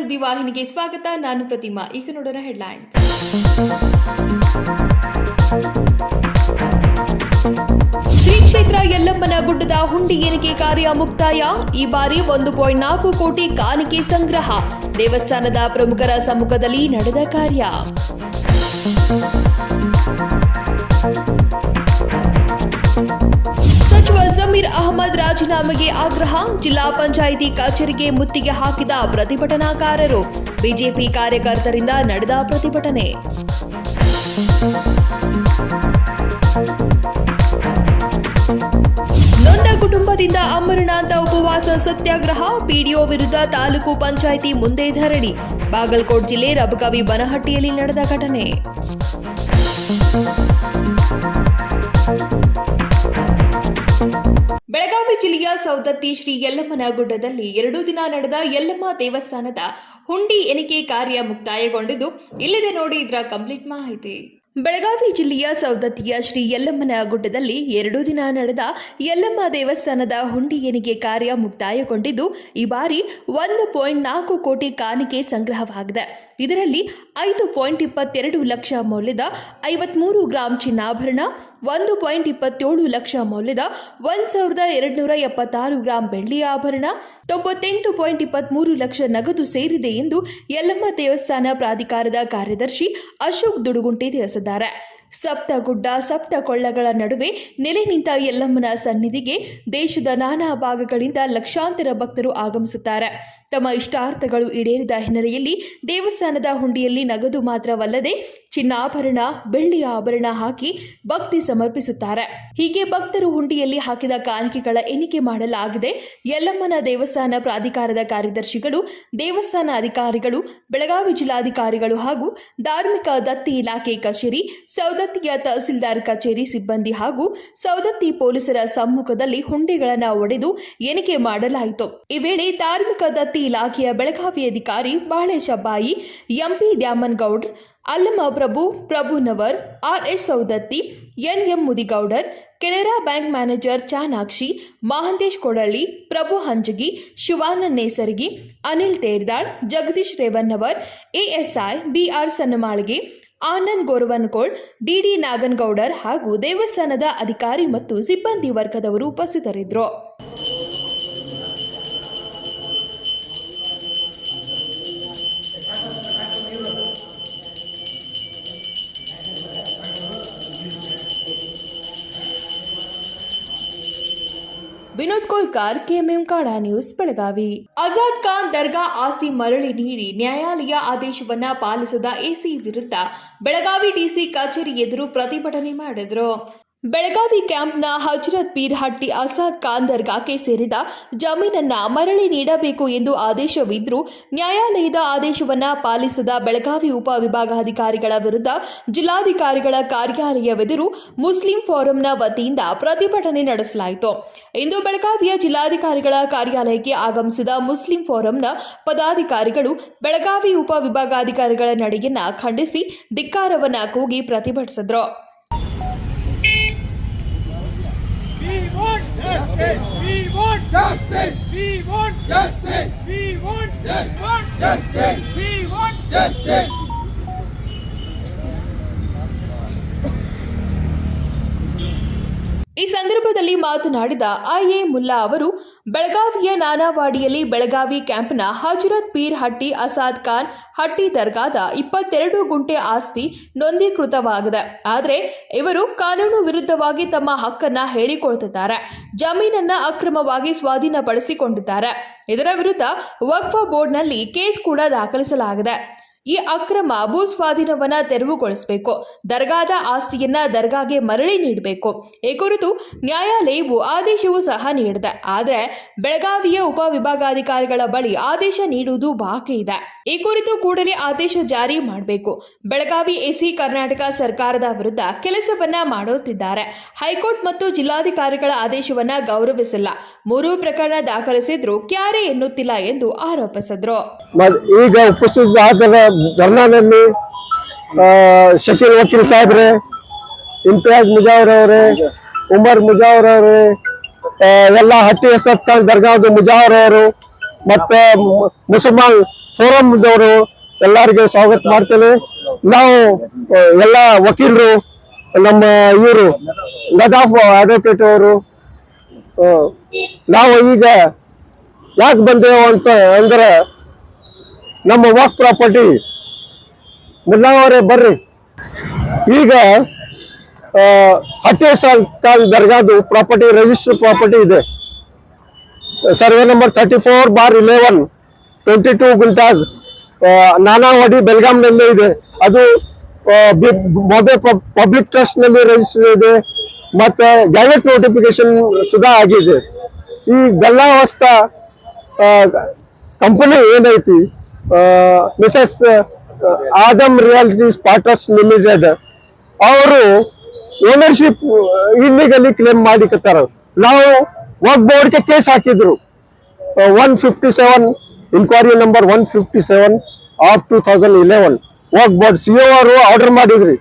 ಸುದ್ದಿವಾಹಿನಿಗೆ ಸ್ವಾಗತ. ನಾನು ಪ್ರತಿಮಾ. ಈಗ ನೋಡೋಣ ಹೆಡ್ಲೈನ್ಸ್. ಶ್ರೀ ಕ್ಷೇತ್ರ ಯಲ್ಲಮ್ಮನ ಗುಡ್ಡದ ಹುಂಡಿ ಎಣಿಕೆ ಕಾರ್ಯ ಮುಕ್ತಾಯ. ಈ ಬಾರಿ 1.4 ಕೋಟಿ ಕಾಣಿಕೆ ಸಂಗ್ರಹ. ದೇವಸ್ಥಾನದ ಪ್ರಮುಖರ ಸಮ್ಮುಖದಲ್ಲಿ ನಡೆದ ಕಾರ್ಯ. ಸಚಿವ ಜಮೀರ್ ಅಹಮದ್ ರಾಜೀನಾಮೆಗೆ ಆಗ್ರಹ. ಜಿಲ್ಲಾ ಪಂಚಾಯಿತಿ ಕಚೇರಿಗೆ ಮುತ್ತಿಗೆ ಹಾಕಿದ ಪ್ರತಿಭಟನಾಕಾರರು. ಬಿಜೆಪಿ ಕಾರ್ಯಕರ್ತರಿಂದ ನಡೆದ ಪ್ರತಿಭಟನೆ. ನೊಂದ ಕುಟುಂಬದಿಂದ ಅಮರನಾಥ ಉಪವಾಸ ಸತ್ಯಾಗ್ರಹ. ಪಿಡಿಒ ವಿರುದ್ಧ ತಾಲೂಕು ಪಂಚಾಯಿತಿ ಮುಂದೆ ಧರಣಿ. ಬಾಗಲಕೋಟೆ ಜಿಲ್ಲೆ ರಬಕವಿ ಬನಹಟ್ಟಿಯಲ್ಲಿ ನಡೆದ ಘಟನೆ. ಬೆಳಗಾವಿ ಜಿಲ್ಲೆಯ ಸೌದತ್ತಿ ಶ್ರೀ ಯಲ್ಲಮ್ಮನ ಗುಡ್ಡದಲ್ಲಿ 2 ದಿನ ನಡೆದ ಯಲ್ಲಮ್ಮ ದೇವಸ್ಥಾನದ ಹುಂಡಿ ಎಣಿಕೆ ಕಾರ್ಯ ಮುಕ್ತಾಯಗೊಂಡಿದ್ದು, ಇಲ್ಲಿದೆ ನೋಡಿ ಇದರ ಕಂಪ್ಲೀಟ್ ಮಾಹಿತಿ. ಬೆಳಗಾವಿ ಜಿಲ್ಲೆಯ ಸೌದತ್ತಿಯ ಶ್ರೀ ಯಲ್ಲಮ್ಮನ ಗುಡ್ಡದಲ್ಲಿ 2 ದಿನ ನಡೆದ ಯಲ್ಲಮ್ಮ ದೇವಸ್ಥಾನದ ಹುಂಡಿ ಎಣಿಕೆ ಕಾರ್ಯ ಮುಕ್ತಾಯಗೊಂಡಿದ್ದು, ಈ ಬಾರಿ 1.4 ಕೋಟಿ ಕಾಣಿಕೆ ಸಂಗ್ರಹವಾಗಿದೆ. ಇದರಲ್ಲಿ 5.22 ಲಕ್ಷ ಮೌಲ್ಯದ 53 ಗ್ರಾಂ ಚಿನ್ನಾಭರಣ, 1.27 ಲಕ್ಷ ಮೌಲ್ಯದ 1276 ಗ್ರಾಂ ಬೆಳ್ಳಿ ಆಭರಣ, 98.23 ಲಕ್ಷ ನಗದು ಸೇರಿದೆ ಎಂದು ಯಲ್ಲಮ್ಮ ದೇವಸ್ಥಾನ ಪ್ರಾಧಿಕಾರದ ಕಾರ್ಯದರ್ಶಿ ಅಶೋಕ್ ದುಡುಗುಂಟಿ ತಿಳಿಸಿದ್ದಾರೆ. ಸಪ್ತಗುಡ್ಡ ಸಪ್ತ ಕೊಳ್ಳಗಳ ನಡುವೆ ನೆಲೆ ನಿಂತ ಯಲ್ಲಮ್ಮನ ಸನ್ನಿಧಿಗೆ ದೇಶದ ನಾನಾ ಭಾಗಗಳಿಂದ ಲಕ್ಷಾಂತರ ಭಕ್ತರು ಆಗಮಿಸುತ್ತಾರೆ. ತಮ್ಮ ಇಷ್ಟಾರ್ಥಗಳು ಈಡೇರಿದ ಹಿನ್ನೆಲೆಯಲ್ಲಿ ದೇವಸ್ಥಾನದ ಹುಂಡಿಯಲ್ಲಿ ನಗದು ಮಾತ್ರವಲ್ಲದೆ ಚಿನ್ನಾಭರಣ, ಬೆಳ್ಳಿಯ ಆಭರಣ ಹಾಕಿ ಭಕ್ತಿ ಸಮರ್ಪಿಸುತ್ತಾರೆ. ಹೀಗೆ ಭಕ್ತರು ಹುಂಡಿಯಲ್ಲಿ ಹಾಕಿದ ಕಾಣಿಕೆಗಳ ಎಣಿಕೆ ಮಾಡಲಾಗಿದೆ. ಯಲ್ಲಮ್ಮನ ದೇವಸ್ಥಾನ ಪ್ರಾಧಿಕಾರದ ಕಾರ್ಯದರ್ಶಿಗಳು, ದೇವಸ್ಥಾನ ಅಧಿಕಾರಿಗಳು, ಬೆಳಗಾವಿ ಜಿಲ್ಲಾಧಿಕಾರಿಗಳು ಹಾಗೂ ಧಾರ್ಮಿಕ ದತ್ತಿ ಇಲಾಖೆ ಕಚೇರಿ, ಸೌದತ್ತಿಯ ತಹಸೀಲ್ದಾರ್ ಕಚೇರಿ ಸಿಬ್ಬಂದಿ ಹಾಗೂ ಸೌದತ್ತಿ ಪೊಲೀಸರ ಸಮ್ಮುಖದಲ್ಲಿ ಹುಂಡಿಗಳನ್ನು ಒಡೆದು ಎಣಿಕೆ ಮಾಡಲಾಯಿತು. ಈ ವೇಳೆ ಧಾರ್ಮಿಕ ದತ್ತಿ ಇಲಾಖೆಯ ಬೆಳಗಾವಿ ಅಧಿಕಾರಿ Balesha Bai, MP Dyamanagoudar, Allama Prabhu, Prabhunavar, RS Saundatti, NM Mudigoudar, Canara bank manager Chanakshi, Mahantesh Kodalli, Prabhu Hanjagi, Shivananda Nesargi, Anil Terdal, Jagadish Revannavar, ASI BR Sannamalge, Anand Goravanakol, DD Naganagoudar ಹಾಗೂ ದೇವಸ್ಥಾನದ ಅಧಿಕಾರಿ ಮತ್ತು ಸಿಬ್ಬಂದಿ ವರ್ಗದವರು ಉಪಸ್ಥಿತರಿದ್ದರು. Vinod Kolkar, KMM Kannada news, Belagavi. ಆಜಾದ್ ಖಾನ್ ದರ್ಗಾ ಆಸ್ತಿ ಮರಳಿ ನೀಡಿ ನ್ಯಾಯಾಲಯ ಆದೇಶವನ್ನ ಪಾಲಿಸದ ಎಸಿ ವಿರುದ್ಧ ಬೆಳಗಾವಿ ಡಿಸಿ ಕಚೇರಿ ಎದುರು ಪ್ರತಿಭಟನೆ ಮಾಡಿದ್ರು. ಬೆಳಗಾವಿ ಕ್ಯಾಂಪ್ನ ಹಜರತ್ ಪೀರ್ ಹಟ್ಟಿ ಆಜಾದ್ ಖಾನ್ ದರ್ಗಾಕ್ಕೆ ಸೇರಿದ ಜಮೀನನ್ನ ಮರಳಿ ನೀಡಬೇಕು ಎಂದು ಆದೇಶವಿದ್ರೂ ನ್ಯಾಯಾಲಯದ ಆದೇಶವನ್ನ ಪಾಲಿಸದ ಬೆಳಗಾವಿ ಉಪವಿಭಾಗಾಧಿಕಾರಿಗಳ ವಿರುದ್ಧ ಜಿಲ್ಲಾಧಿಕಾರಿಗಳ ಕಾರ್ಯಾಲಯವೆದುರು ಮುಸ್ಲಿಂ ಫೋರಂನ ವತಿಯಿಂದ ಪ್ರತಿಭಟನೆ ನಡೆಸಲಾಯಿತು. ಇಂದು ಬೆಳಗಾವಿಯ ಜಿಲ್ಲಾಧಿಕಾರಿಗಳ ಕಾರ್ಯಾಲಯಕ್ಕೆ ಆಗಮಿಸಿದ ಮುಸ್ಲಿಂ ಫೋರಂನ ಪದಾಧಿಕಾರಿಗಳು ಬೆಳಗಾವಿ ಉಪವಿಭಾಗಾಧಿಕಾರಿಗಳ ನಡೆಯನ್ನ ಖಂಡಿಸಿ ಧಿಕ್ಕಾರವನ್ನ ಕೂಗಿ ಪ್ರತಿಭಟಿಸಿದರು. We want justice. We want justice. We want justice. We want justice. We want justice. ಈ ಸಂದರ್ಭದಲ್ಲಿ ಮಾತನಾಡಿದ ಐಎ ಮುಲ್ಲಾ ಅವರು, ಬೆಳಗಾವಿಯ ನಾನಾವಾಡಿಯಲ್ಲಿ ಬೆಳಗಾವಿ ಕ್ಯಾಂಪ್ನ ಹಜರತ್ ಪೀರ್ ಹಟ್ಟಿ ಆಜಾದ್ ಖಾನ್ ಹಟ್ಟಿ ದರ್ಗಾದ 22 ಗುಂಟೆ ಆಸ್ತಿ ನೋಂದೀಕೃತವಾಗಿದೆ. ಆದರೆ ಇವರು ಕಾನೂನು ವಿರುದ್ಧವಾಗಿ ತಮ್ಮ ಹಕ್ಕನ್ನ ಹೇಳಿಕೊಳ್ತಿದ್ದಾರೆ. ಜಮೀನನ್ನ ಅಕ್ರಮವಾಗಿ ಸ್ವಾಧೀನಪಡಿಸಿಕೊಂಡಿದ್ದಾರೆ. ಇದರ ವಿರುದ್ಧ ವಕ್ಫ್ ಬೋರ್ಡ್ನಲ್ಲಿ ಕೇಸ್ ಕೂಡ ದಾಖಲಿಸಲಾಗಿದೆ. ಈ ಅಕ್ರಮ ಭೂ ಸ್ವಾಧೀನವನ್ನ ತೆರವುಗೊಳಿಸಬೇಕು. ದರ್ಗಾದ ಆಸ್ತಿಯನ್ನ ದರ್ಗಾಗೆ ಮರಳಿ ನೀಡಬೇಕು. ಈ ಕುರಿತು ನ್ಯಾಯಾಲಯವು ಆದೇಶವೂ ಸಹ ನೀಡಿದೆ. ಆದರೆ ಬೆಳಗಾವಿಯ ಉಪವಿಭಾಗಾಧಿಕಾರಿಗಳ ಬಳಿ ಆದೇಶ ನೀಡುವುದು ಬಾಕಿ ಇದೆ. ಈ ಕುರಿತು ಕೂಡಲೇ ಆದೇಶ ಜಾರಿ ಮಾಡಬೇಕು. ಬೆಳಗಾವಿ ಎಸಿ ಕರ್ನಾಟಕ ಸರ್ಕಾರದ ವಿರುದ್ಧ ಕೆಲಸವನ್ನ ಮಾಡುತ್ತಿದ್ದಾರೆ. ಹೈಕೋರ್ಟ್ ಮತ್ತು ಜಿಲ್ಲಾಧಿಕಾರಿಗಳ ಆದೇಶವನ್ನ ಗೌರವಿಸಿಲ್ಲ. 3 ಪ್ರಕರಣ ದಾಖಲಿಸಿದ್ರು ಕ್ಯಾರೆ ಎನ್ನುತ್ತಿಲ್ಲ ಎಂದು ಆರೋಪಿಸಿದ್ರು. ಈಗ ಉಪಸ್ಥಿತ ಧರ್ನಾದಲ್ಲಿ ಶಕೀಲ್ ವಕೀಲ್ ಸಾಹೇಬ್ರೆ, ಇಮ್ತಿಯಾಜ್ ಮುಜಾವರ್ ಅವರೇ, ಉಮರ್ ಮುಜಾವರ್ ಅವರೇ, ಎಲ್ಲ ಹಟ್ಟಿ ಆಜಾದ್ ಖಾನ್ ದರ್ಗಾದ ಮುಜಾವರ್ ಅವರು, ಮತ್ತೆ ಮುಸಲ್ಮಾನ್ ಫೋರಮ್ದವರು ಎಲ್ಲರಿಗೆ ಸ್ವಾಗತ ಮಾಡ್ತೇನೆ. ನಾವು ಎಲ್ಲ ವಕೀಲರು, ನಮ್ಮ ಇವರು ನದಾಫ್ ಅಡ್ವೊಕೇಟ್ ಅವರು, ನಾವು ಈಗ ಯಾಕೆ ಬಂದೆವು ಅಂತ ಅಂದ್ರೆ ನಮ್ಮ ವಕ್ಫ್ ಪ್ರಾಪರ್ಟಿ ಮುಲ್ಲಾವರೇ ಬರ್ರಿ. ಈಗ ಹಟ್ಟೆ ಕಾಲ್ ದರ್ಗಾದು ಪ್ರಾಪರ್ಟಿ ರಿಜಿಸ್ಟರ್ ಪ್ರಾಪರ್ಟಿ ಇದೆ. ಸರ್ವೆ ನಂಬರ್ 34/11 22 ಗುಂಟಾಸ್ ನಾನಾವಾಡಿ ಬೆಲ್ಗಾಂನಲ್ಲಿ ಇದೆ. ಅದು ಬಾಂಬೆ ಪಬ್ಲಿಕ್ ಟ್ರಸ್ಟ್ ನಲ್ಲಿ ರಿಜಿಸ್ಟರ್ ಇದೆ ಮತ್ತೆ ಗ್ಯಾಜೆಟ್ ನೋಟಿಫಿಕೇಶನ್ ಸುಧಾ ಆಗಿದೆ. ಈ ಬೆಲ್ಲಾವಸ್ತಾ ಕಂಪನಿ ಏನೈತಿ, Mrs Adam realities partners limited, ಅವರು ಓನರ್ಶಿಪ್ ಇಲ್ಲಿಗಲ್ಲಿ ಕ್ಲೇಮ್ ಮಾಡಿಕತ್ತಾರ. ನಾವು ವಕ್ಫ್ ಬೋರ್ಡ್ಗೆ ಕೇಸ್ ಹಾಕಿದ್ರು 157 inquiry number 157 of 2011. Waqf board CO ಅವರು ಆರ್ಡರ್ ಮಾಡಿದ್ರಿ,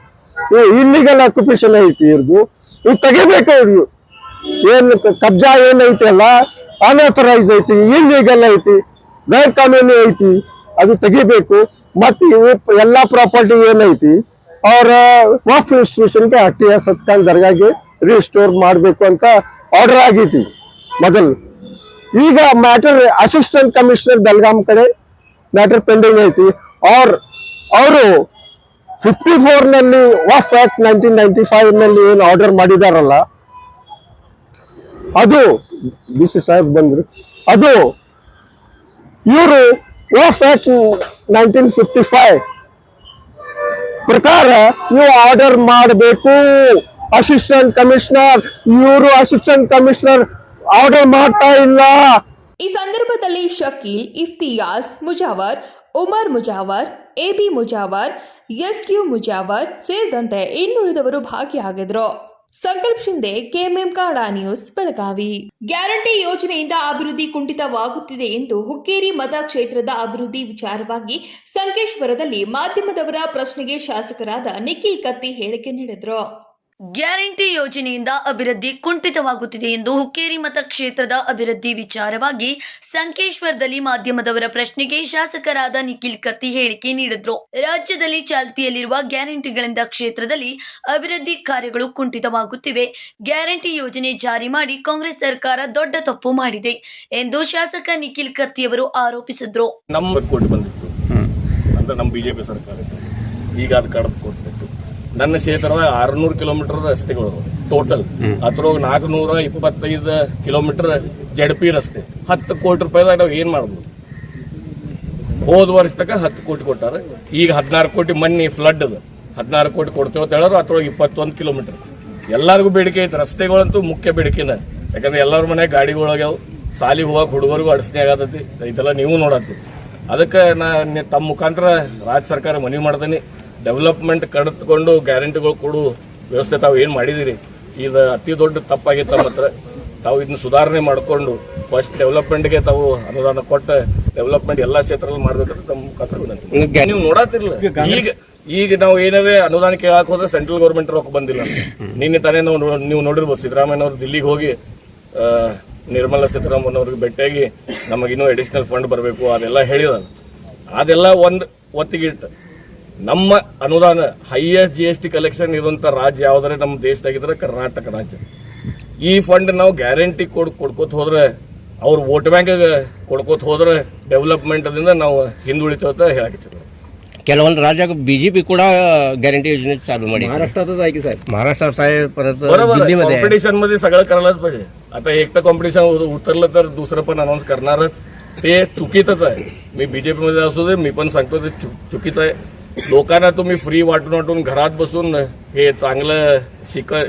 ಇಲ್ಲಿಗಲ್ ಆಕ್ಯುಪೇಷನ್ ಐತಿ ಇವ್ರದ್ದು, ಇವ್ ತೆಗಿಬೇಕು. ಇವ್ರು ಏನ್ ಕಬ್ಜಾ ಏನೈತಿ ಅಲ್ಲ ಅನ್ಆಥರೈಸ್ ಐತಿ, ಇಲ್ಲಿಗಲ್ ಐತಿ, ಗೈರ್ ಕಾನೂನು ಐತಿ, ಅದು ತೆಗಿಬೇಕು. ಮತ್ತೆ ಎಲ್ಲಾ ಪ್ರಾಪರ್ಟಿ ಏನೈತಿ ಅವ್ರ ವಕ್ಫ್ ಇನ್ಸ್ಟಿಟ್ಯೂಷನ್ಗೆ ಹಟ್ಟಿಯ ಸತ್ಕಾಲ್ ದರ್ಗಾಗೆ ರಿಸ್ಟೋರ್ ಮಾಡಬೇಕು ಅಂತ ಆರ್ಡರ್ ಆಗೈತಿ ಮೊದಲು. ಈಗ ಮ್ಯಾಟರ್ ಅಸಿಸ್ಟೆಂಟ್ ಕಮಿಷನರ್ ಬೆಲ್ಗಾಂ ಕಡೆ ಮ್ಯಾಟರ್ ಪೆಂಡಿಂಗ್ ಐತಿ. ಅವರು 54 ನಲ್ಲಿ ವಕ್ಫ್ ಆಕ್ಟ್ 1995 ನಲ್ಲಿ ಏನು ಆರ್ಡರ್ ಮಾಡಿದಾರಲ್ಲ, ಅದು BC ಸಾಹೇಬ್ ಬಂದ್ರು, ಅದು ಇವರು ವಕ್ಫ್ ಆಕ್ಟ್ 1955 ಪ್ರಕಾರ ನೀವು ಆರ್ಡರ್ ಮಾಡಬೇಕು. ಅಸಿಸ್ಟೆಂಟ್ ಕಮಿಷನರ್, ಇವರು ಅಸಿಸ್ಟೆಂಟ್ ಕಮಿಷನರ್ ಆರ್ಡರ್ ಮಾಡ್ತಾ ಇಲ್ಲ. ಈ ಸಂದರ್ಭದಲ್ಲಿ ಶಕೀಲ್, ಇಫ್ತಿಯಾಸ್ ಮುಜಾವರ್, ಉಮರ್ ಮುಜಾವರ್, AB ಮುಜಾವರ್, SQ ಮುಜಾವರ್ ಸೇರಿದಂತೆ ಇನ್ನುಳಿದವರು ಭಾಗಿಯಾಗಿದ್ರು. Sankalp Shinde, KMM Kannada news, Belagavi. Guarantee ಯೋಜನೆಯಿಂದ ಅಭಿವೃದ್ಧಿ ಕುಂಠಿತವಾಗುತ್ತಿದೆ ಎಂದು ಹುಕ್ಕೇರಿ ಮತಕ್ಷೇತ್ರದ ಅಭಿವೃದ್ಧಿ ವಿಚಾರವಾಗಿ ಸಂಕೇಶ್ವರದಲ್ಲಿ ಮಾಧ್ಯಮದವರ ಪ್ರಶ್ನೆಗೆ ಶಾಸಕರಾದ ನಿಖಿಲ್ ಕತ್ತಿ ಹೇಳಿಕೆ ನೀಡಿದರು. ಗ್ಯಾರಂಟಿ ಯೋಜನೆಯಿಂದ ಅಭಿವೃದ್ಧಿ ಕುಂಠಿತವಾಗುತ್ತಿದೆ ಎಂದು ಹುಕ್ಕೇರಿ ಮತಕ್ಷೇತ್ರದ ಅಭಿವೃದ್ಧಿ ವಿಚಾರವಾಗಿ ಸಂಕೇಶ್ವರದಲ್ಲಿ ಮಾಧ್ಯಮದವರ ಪ್ರಶ್ನೆಗೆ ಶಾಸಕರಾದ ನಿಖಿಲ್ ಕತ್ತಿ ಹೇಳಿಕೆ ನೀಡಿದ್ರು. ರಾಜ್ಯದಲ್ಲಿ ಚಾಲ್ತಿಯಲ್ಲಿರುವ ಗ್ಯಾರಂಟಿಗಳಿಂದ ಕ್ಷೇತ್ರದಲ್ಲಿ ಅಭಿವೃದ್ಧಿ ಕಾರ್ಯಗಳು ಕುಂಠಿತವಾಗುತ್ತಿವೆ. ಗ್ಯಾರಂಟಿ ಯೋಜನೆ ಜಾರಿ ಮಾಡಿ ಕಾಂಗ್ರೆಸ್ ಸರ್ಕಾರ ದೊಡ್ಡ ತಪ್ಪು ಮಾಡಿದೆ ಎಂದು ಶಾಸಕ ನಿಖಿಲ್ ಕತ್ತಿಯವರು ಆರೋಪಿಸಿದ್ರು. ನಮ್ಮ ಕೋಟಿ ಬಂದಿತ್ತು ಅಂದ್ರೆ ನಮ್ಮ ಬಿಜೆಪಿ ಸರ್ಕಾರ ಈಗ ಅದು ಕಡಿದು ಕೊಟ್ಬಿಟ್ಟು ನನ್ನ ಕ್ಷೇತ್ರದ 600 ಕಿಲೋಮೀಟರ್ ರಸ್ತೆಗಳು ಟೋಟಲ್, ಅದ್ರೊಳಗೆ 425 ಕಿಲೋಮೀಟರ್ ZP ರಸ್ತೆ. 10 ಕೋಟಿ ರೂಪಾಯಿದಾಗ ನಾವು ಏನ್ ಮಾಡ್ಬೋದು? ಹೋದ ವರ್ಷ ತನಕ 10 ಕೋಟಿ ಕೊಟ್ಟಾರ, ಈಗ 16 ಕೋಟಿ ಮೊನ್ನೆ ಫ್ಲಡ್ ಅದ 16 ಕೋಟಿ ಕೊಡ್ತೇವೆ ಅಂತ ಹೇಳೋರು. ಅದ್ರೊಳಗೆ 21 ಕಿಲೋಮೀಟರ್ ಎಲ್ಲರಿಗೂ ಬೇಡಿಕೆ ಐತೆ. ರಸ್ತೆಗಳಂತೂ ಮುಖ್ಯ ಬೇಡಿಕೆನ, ಯಾಕಂದ್ರೆ ಎಲ್ಲರ ಮನೆ ಗಾಡಿಗಳಾಗ್ಯಾವ, ಸಾಲಿಗೆ ಹೋಗಕ್ಕೆ ಹುಡುಗರಿಗೂ ಅಡಚಣೆ ಆಗತೈತಿ. ಇದೆಲ್ಲ ನೀವು ನೋಡತ್ತಿ. ಅದಕ್ಕೆ ತಮ್ಮ ಮುಖಾಂತರ ರಾಜ್ಯ ಸರ್ಕಾರ ಮನವಿ ಮಾಡ್ತೀನಿ, ಡೆವಲಪ್ಮೆಂಟ್ ಕಡಿದುಕೊಂಡು ಗ್ಯಾರಂಟಿಗಳು ಕೊಡು ವ್ಯವಸ್ಥೆ ತಾವು ಏನು ಮಾಡಿದಿರಿ, ಇದು ಅತಿ ದೊಡ್ಡ ತಪ್ಪಾಗಿತ್ತು. ಮಾತ್ರ ತಾವು ಇದನ್ನ ಸುಧಾರಣೆ ಮಾಡಿಕೊಂಡು ಫಸ್ಟ್ ಡೆವಲಪ್ಮೆಂಟ್ಗೆ ತಾವು ಅನುದಾನ ಕೊಟ್ಟು ಡೆವಲಪ್ಮೆಂಟ್ ಎಲ್ಲ ಕ್ಷೇತ್ರದಲ್ಲಿ ಮಾಡ್ಬೇಕಂತ ತಮ್ಮ ಮುಖಾಂತರ ವಿನಂತಿ. ನೀವು ನೋಡತ್ತಿರಲಿಲ್ಲ, ಈಗ ನಾವು ಏನಾದ್ರೆ ಅನುದಾನ ಕೇಳಕ್ ಹೋದ್ರೆ ಸೆಂಟ್ರಲ್ ಗೌರ್ಮೆಂಟ್ ರೊಕ್ಕ ಬಂದಿಲ್ಲ. ನಿನ್ನೆ ತಾನೇ ನೀವು ನೋಡಿರ್ಬೋದು, ಸಿದ್ದರಾಮಯ್ಯ ಅವರು ದಿಲ್ಲಿಗೆ ಹೋಗಿ ನಿರ್ಮಲಾ ಸೀತಾರಾಮನ್ ಅವ್ರಿಗೆ ಭೇಟಿಯಾಗಿ ನಮಗಿನ್ನೂ ಅಡಿಷನಲ್ ಫಂಡ್ ಬರಬೇಕು ಅದೆಲ್ಲ ಹೇಳಿದ. ಅದೆಲ್ಲ ಒಂದು ಒತ್ತಿಗಿಟ್ಟು ನಮ್ಮ ಅನುದಾನ ಹೈಯೆಸ್ಟ್ GST ಕಲೆಕ್ಷನ್ ಇರುವಂತ ರಾಜ್ಯ ಯಾವ್ದಾರೆ ನಮ್ಮ ದೇಶದಾಗಿದ್ರೆ ಕರ್ನಾಟಕ ರಾಜ್ಯ. ಈ ಫಂಡ್ ನಾವು ಗ್ಯಾರಂಟಿ ಕೊಡ್ಕೋತ ಹೋದ್ರೆ, ಅವ್ರು ವೋಟ್ ಬ್ಯಾಂಕ್ ಕೊಡ್ಕೋತ ಹೋದ್ರೆ ಡೆವಲಪ್ಮೆಂಟ್ ಅದರಿಂದ ನಾವು ಹಿಂದುಳಿತೇವೆ ಅಂತ ಹೇಳಕ್ಕೆ. ಕೆಲವೊಂದು ರಾಜ್ಯ BJP ಕೂಡ गॅरंटी योजना चालू ಮಾಡಿ. महाराष्ट्रातच आहे की साहेब? महाराष्ट्रात साहेब परत बरोबर, दिल्लीमध्ये कॉम्पिटिशन मध्ये सगळं करायलाच पाहिजे. आता एकटं कॉम्पिटिशन उतरलं तर दुसरं पण अनाऊन्स करणारच, ते चुकीचंच आहे. मी BJP मध्ये असू दे, मी पण सांगतो ते चुकीचं आहे. लोकांना तुम्ही फ्री वाटून घरात बसून हे चांगलं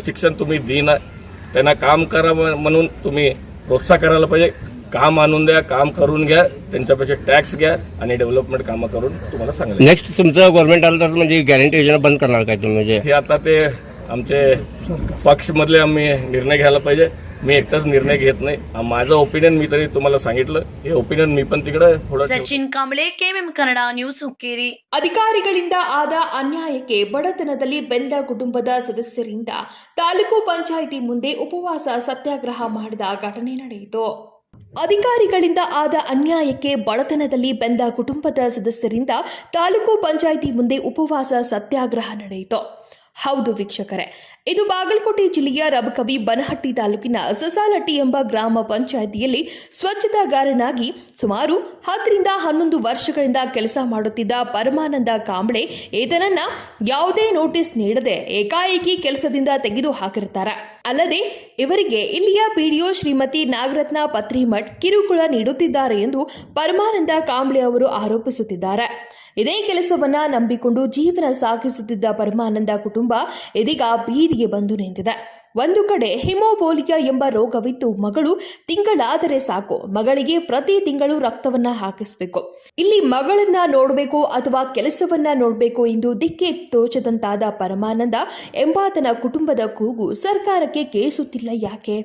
शिक्षण तुम्ही देना, त्यांना काम करा म्हणून तुम्ही प्रोत्साहन करायला पाहिजे. काम आणून द्या, काम करून घ्या, त्यांच्यापेक्षा टॅक्स घ्या आणि डेव्हलपमेंट कामं करून तुम्हाला सांगा. नेक्स्ट तुमचं गव्हर्नमेंट आलं तर म्हणजे गॅरंटी योजना बंद करणार काय तुम्ही? म्हणजे हे आता ते आमचे पक्ष मधले आम्ही निर्णय घ्यायला पाहिजे. मी एकटाच निर्णय घेत नाही. माझं ओपिनियन मी तरी तुम्हाला सांगितलं. हे ओपिनियन मी पण तिकडे थोडं. Sachin Kamble, KMM Kannada news, Hukkeri. ಅಧಿಕಾರಿಗಳಿಂದ ಆದ ಅನ್ಯಾಯಕ್ಕೆ ಬಡತನದಲ್ಲಿ ಬೆಂದ ಕುಟುಂಬದ ಸದಸ್ಯರಿಂದ ತಾಲೂಕು ಪಂಚಾಯಿತಿ ಮುಂದೆ ಉಪವಾಸ ಸತ್ಯಾಗ್ರಹ ಮಾಡಿದ ಘಟನೆ ನಡೆಯಿತು. ಅಧಿಕಾರಿಗಳಿಂದ ಆದ ಅನ್ಯಾಯಕ್ಕೆ ಬಡತನದಲ್ಲಿ ಬೆಂದ ಕುಟುಂಬದ ಸದಸ್ಯರಿಂದ ತಾಲೂಕು ಪಂಚಾಯಿತಿ ಮುಂದೆ ಉಪವಾಸ ಸತ್ಯಾಗ್ರಹ ನಡೆಯಿತು. ಹೌದು ವೀಕ್ಷಕರೇ, ಇದು ಬಾಗಲಕೋಟೆ ಜಿಲ್ಲೆಯ ರಬಕವಿ ಬನಹಟ್ಟಿ ತಾಲೂಕಿನ ಸಸಾಲಟ್ಟಿ ಎಂಬ ಗ್ರಾಮ ಪಂಚಾಯಿತಿಯಲ್ಲಿ ಸ್ವಚ್ಛತಾಗಾರನಾಗಿ ಸುಮಾರು 10ರಿಂದ 11 ವರ್ಷಗಳಿಂದ ಕೆಲಸ ಮಾಡುತ್ತಿದ್ದ ಪರಮಾನಂದ ಕಾಂಬ್ಳೆ ಈತನನ್ನ ಯಾವುದೇ ನೋಟಿಸ್ ನೀಡದೆ ಏಕಾಏಕಿ ಕೆಲಸದಿಂದ ತೆಗೆದು ಹಾಕಿರುತ್ತಾರೆ. ಅಲ್ಲದೆ ಇವರಿಗೆ ಇಲ್ಲಿಯ ಪಿಡಿಒ ಶ್ರೀಮತಿ ನಾಗರತ್ನ ಪತ್ರಿಮಠ್ ಕಿರುಕುಳ ನೀಡುತ್ತಿದ್ದಾರೆ ಎಂದು ಪರಮಾನಂದ ಕಾಂಬ್ಳೆ ಅವರು ಆರೋಪಿಸುತ್ತಿದ್ದಾರೆ. ಇದೇ ಕೆಲಸವನ್ನ ನಂಬಿಕೊಂಡು ಜೀವನ ಸಾಗಿಸುತ್ತಿದ್ದ ಪರಮಾನಂದ ಕುಟುಂಬ ಇದೀಗ ಬೀದಿಗೆ ಬಂದು ನಿಂತಿದೆ. ಒಂದು ಕಡೆ ಹಿಮೋಬೋಲಿಯಾ ಎಂಬ ರೋಗವಿದ್ದು ಮಗಳು ತಿಂಗಳಾದರೆ ಸಾಕು, ಮಗಳಿಗೆ ಪ್ರತಿ ತಿಂಗಳು ರಕ್ತವನ್ನ ಹಾಕಿಸಬೇಕು. ಇಲ್ಲಿ ಮಗಳನ್ನ ನೋಡಬೇಕು ಅಥವಾ ಕೆಲಸವನ್ನ ನೋಡಬೇಕು ಎಂದು ದಿಕ್ಕೆ ತೋಚದಂತಾದ ಪರಮಾನಂದ ಎಂಬಾತನ ಕುಟುಂಬದ ಕೂಗು ಸರ್ಕಾರಕ್ಕೆ ಕೇಳಿಸುತ್ತಿಲ್ಲ ಯಾಕೆ?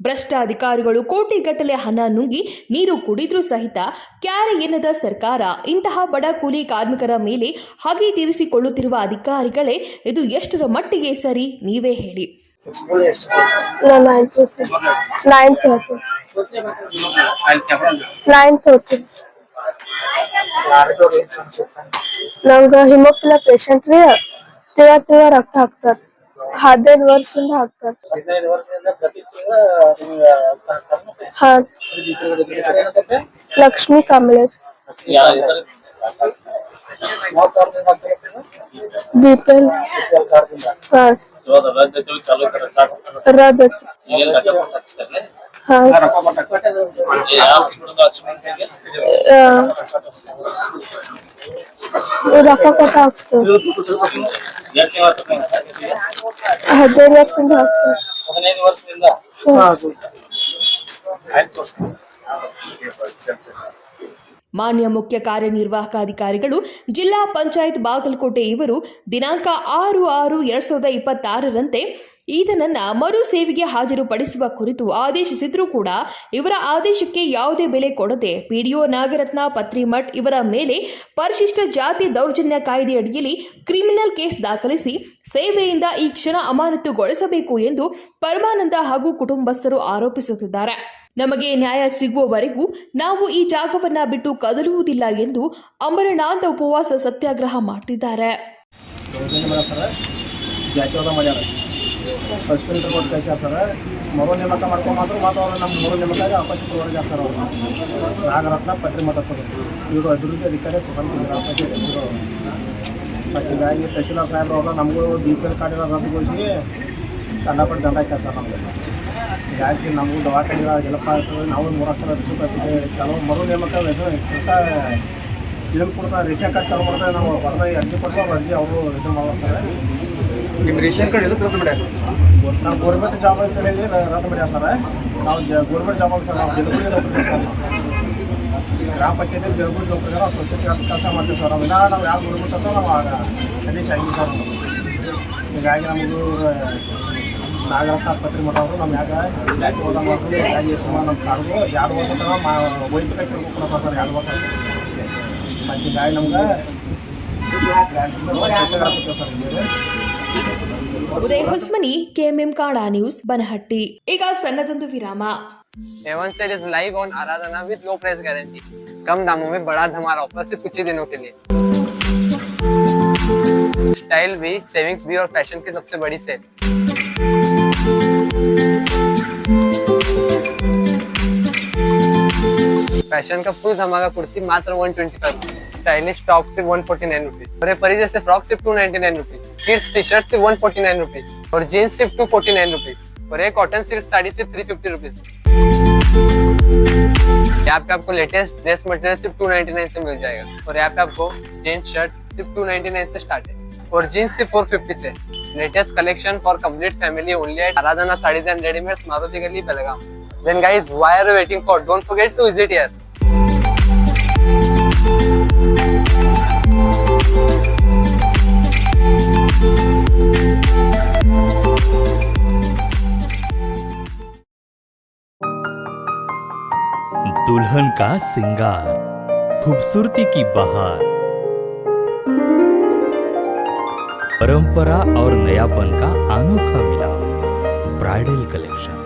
ಭ್ರಷ್ಟ ಅಧಿಕಾರಿಗಳು ಕೋಟಿಗಟ್ಟಲೆ ಹಣ ನುಂಗಿ ನೀರು ಕುಡಿದ್ರೂ ಸಹಿತ ಕ್ಯಾರೆ ಎನ್ನದ ಸರ್ಕಾರ ಇಂತಹ ಬಡ ಕೂಲಿ ಕಾರ್ಮಿಕರ ಮೇಲೆ ಹಗೆ ತೀರಿಸಿಕೊಳ್ಳುತ್ತಿರುವ ಅಧಿಕಾರಿಗಳೇ ಇದು ಎಷ್ಟರ ಮಟ್ಟಿಗೆ ಸರಿ, ನೀವೇ ಹೇಳಿ. ನಂಗ ಹಿಮೋಫಿಲ ಪೇಷಂಟ್ ರೀ, ತಿಂಗಳ ರಕ್ತ ಹಾಕ್ತಾರ. 15 ವರ್ಷದಿಂದ ಹಾಕ್ತಾರ. ಲಕ್ಷ್ಮಿ ಕಾಂಬ್ಳೆ ಬಿಪಿಎಲ್ ರದ್ದ ರೊಕ್ಕ ಕೊಟ್ಟ ಹಾಕ್ತಾರ. 15 ವರ್ಷದಿಂದ ಹಾಕ್ತಾರ. ಮಾನ್ಯ ಮುಖ್ಯ ಕಾರ್ಯನಿರ್ವಾಹಕ ಅಧಿಕಾರಿಗಳು ಜಿಲ್ಲಾ ಪಂಚಾಯತ್ ಬಾಗಲಕೋಟೆ ಇವರು ದಿನಾಂಕ 6/6/2026ರಂತೆ ಈತನನ್ನ ಮರು ಸೇವೆಗೆ ಹಾಜರುಪಡಿಸುವ ಕುರಿತು ಆದೇಶಿಸಿದ್ರೂ ಕೂಡ ಇವರ ಆದೇಶಕ್ಕೆ ಯಾವುದೇ ಬೆಲೆ ಕೊಡದೆ ಪಿಡಿಒ ನಾಗರತ್ನ ಪತ್ರಿಮಠ್ ಇವರ ಮೇಲೆ ಪರಿಶಿಷ್ಟ ಜಾತಿ ದೌರ್ಜನ್ಯ ಕಾಯ್ದೆ ಅಡಿಯಲ್ಲಿ ಕ್ರಿಮಿನಲ್ ಕೇಸ್ ದಾಖಲಿಸಿ ಸೇವೆಯಿಂದ ಈ ಕ್ಷಣ ಅಮಾನತುಗೊಳಿಸಬೇಕು ಎಂದು ಪರಮಾನಂದ ಹಾಗೂ ಕುಟುಂಬಸ್ಥರು ಆರೋಪಿಸುತ್ತಿದ್ದಾರೆ. ನಮಗೆ ನ್ಯಾಯ ಸಿಗುವವರೆಗೂ ನಾವು ಈ ಜಾಗವನ್ನ ಬಿಟ್ಟು ಕದಲುವುದಿಲ್ಲ ಎಂದು ಅಮರನಾಥ ಉಪವಾಸ ಸತ್ಯಾಗ್ರಹ ಮಾಡ್ತಿದ್ದಾರೆ. ಸಸ್ಪೆಂಡರ್ ಕೊಟ್ಟು ಕಳಿಸ್ಯಾರ ಸರ್. ಮರು ನೇಮಕ ಮಾಡ್ಕೊಂಬಂದ್ರು ಮತ್ತು ಅವ್ರು ನಮ್ಮ ಮರು ನೇಮಕಾಗಿ ಅವಕಾಶ ಕೊಡುವವರೆಗೆ ಆಗ್ತಾರೆ. ಅವರು ನಾಗರತ್ನ ಪತ್ರಿಮಠ ಇವರು ಅಭಿವೃದ್ಧಿ ಅಧಿಕಾರಿ ಸ್ವತಂತ್ರ ಗ್ರಾಮ ಪಂಚಾಯತ್ ಇವರು. ಮತ್ತು ಹೀಗಾಗಿ ತಹಸೀಲ್ದಾರ್ ಸಾಹೇಬ್ರು ಅವರು ನಮಗೂ BPL ಕಾರ್ಡಿನ ರದ್ದುಗೊಳಿಸಿ ಕಂಡಪಟ್ಟು ದಂಡ ಹಾಕ್ಯಾರ ಸರ್. ನಮಗೆ ಹೀಗಾಗಿ ನಮಗೂ ದವಾಖಾನೆ ಎಲ್ಲಪ್ಪ ಆಗ್ತದೆ. ನಾವು 3 ಸಲ ರಿಸೀವ್ ಆಗ್ತದೆ. ಚಲೋ ಮರು ನೇಮಕ ಕೆಲಸ ಇದನ್ನು ಕೊಡ್ತಾರೆ. ರೇಷನ್ ಕಾರ್ಡ್ ಚಾಲು ಮಾಡ್ತಾರೆ. ನಾವು ಹೊರದಾಗಿ ಅರ್ಜಿ ಕೊಟ್ಟು ಅರ್ಜಿ ಅವರು ಇದು ಮಾಡೋದು ಸರ್. ನಿಮ್ಮ ರೇಷನ್ ಕಾರ್ಡ್ ಎದಕ್ಕೆ ರದ್ದು ಮಾಡ್ಯಾರ? ನಾವು ಗೌರ್ಮೆಂಟ್ ಜಾಬ್ ಅಂತ ಹೇಳಿ ರದ್ದು ಮಾಡ್ಯಾರ ಸರ್. ನಾವು ಗೌರ್ಮೆಂಟ್ ಜಾಬ್ ಅಂತ ಸರ್. ನಾವು ದಿನಗೂಲಿ ನೌಕರಿ ಸರ್. ಗ್ರಾಮ ಪಂಚಾಯತಿ ದಿನಗೂಲಿ ನೌಕರಿ ನಾವು ಸ್ವಚ್ಛತೆ ಕೆಲಸ ಮಾಡ್ತೀವಿ ಸರ್. ನಾವು ನಾವು ಯಾವ ಗೌರ್ಮೆಂಟ್ ಅಂತ ನಾವು ಸದಸ್ಯ ಆಗಿ ಸರ್. ಹೀಗಾಗಿ ನಮಗೂ ನಾಗರತ್ನ ಪತ್ರಿಮಠ ಅವರು ನಮ್ಮ ಯಾಕೆ ಓದ ಮಾಡ್ಕೊಂಡು ಹೀಗಾಗಿ ಸುಮಾರು ನಮ್ಮ ಕಾರ್ಡು 2 ವರ್ಷ ತನಕ ವೈದ್ಯಕೀಯ ಕಿರುಕುಳ ಕೊಡಪ್ಪ ಸರ್. 2 ವರ್ಷ ಮತ್ತು ಹೀಗಾಗಿ ನಮ್ಗೆ ಸ್ವಚ್ಛತೆ ಸರ್. ಉದಯ್ ಹೊಸ್ಮನಿ, KMM ಕಾಡಾ ನ್ಯೂಸ್, ಬನಹಟ್ಟಿ. ಈಗ ಸಣ್ಣದೊಂದು ವಿರಾಮ. A1 Cell is live on Aradhana with low price guarantee. कम दामों में बड़ा धमाल ऑफर सिर्फ कुछ ही दिनों के लिए. स्टाइल भी, सेविंग्स भी और फैशन की सबसे बड़ी सेल. फैशन का फुल धमाका कुर्ती मात्र 125, स्टाइलिश टॉप सिर्फ 149 रुपीज और ये परी जैसे फ्रॉक सिर्फ 299 रुपीज, किड्स टी शर्ट सिर्फ 149 रुपीज और जीन्स सिर्फ 249 रुपीज और ये कॉटन सिल्क साड़ी सिर्फ 350 रुपीज. यहाँ पे आपको लेटेस्ट ड्रेस मटेरियल सिर्फ 299 से मिल जाएगा और यहाँ पे आपको जीन्स शर्ट सिर्फ 299 से स्टार्ट है और जीन्स सिर्फ 450 से. Latest collection for complete family only at Aradhana saris and readymades, Maruti Galli, Belgaum. Then guys, why are you waiting for? Don't forget to visit here. दुल्हन का सिंगार, खूबसूरती की बहार, परंपरा और नयापन का अनोखा मिलाप, ब्राइडल कलेक्शन.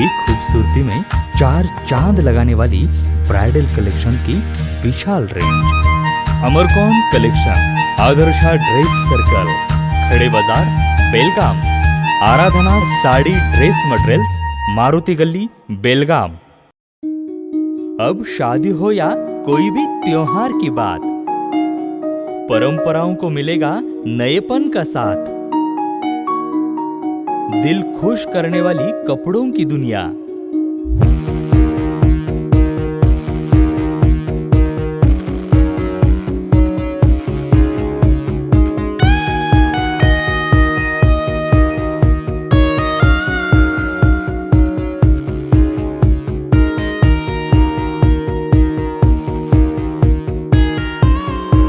की खूबसूरती में 4 चांद लगाने वाली ब्राइडल कलेक्शन की विशाल range. Amarkon collection, Adarsha dress circle, Khade Bazaar, Belgaum. Aradhana sari dress materials, Maruti Galli, Belgaum. अब शादी हो या कोई भी त्योहार की बात, परंपराओं को मिलेगा नएपन का साथ। दिल खुश करने वाली कपड़ों की दुनिया।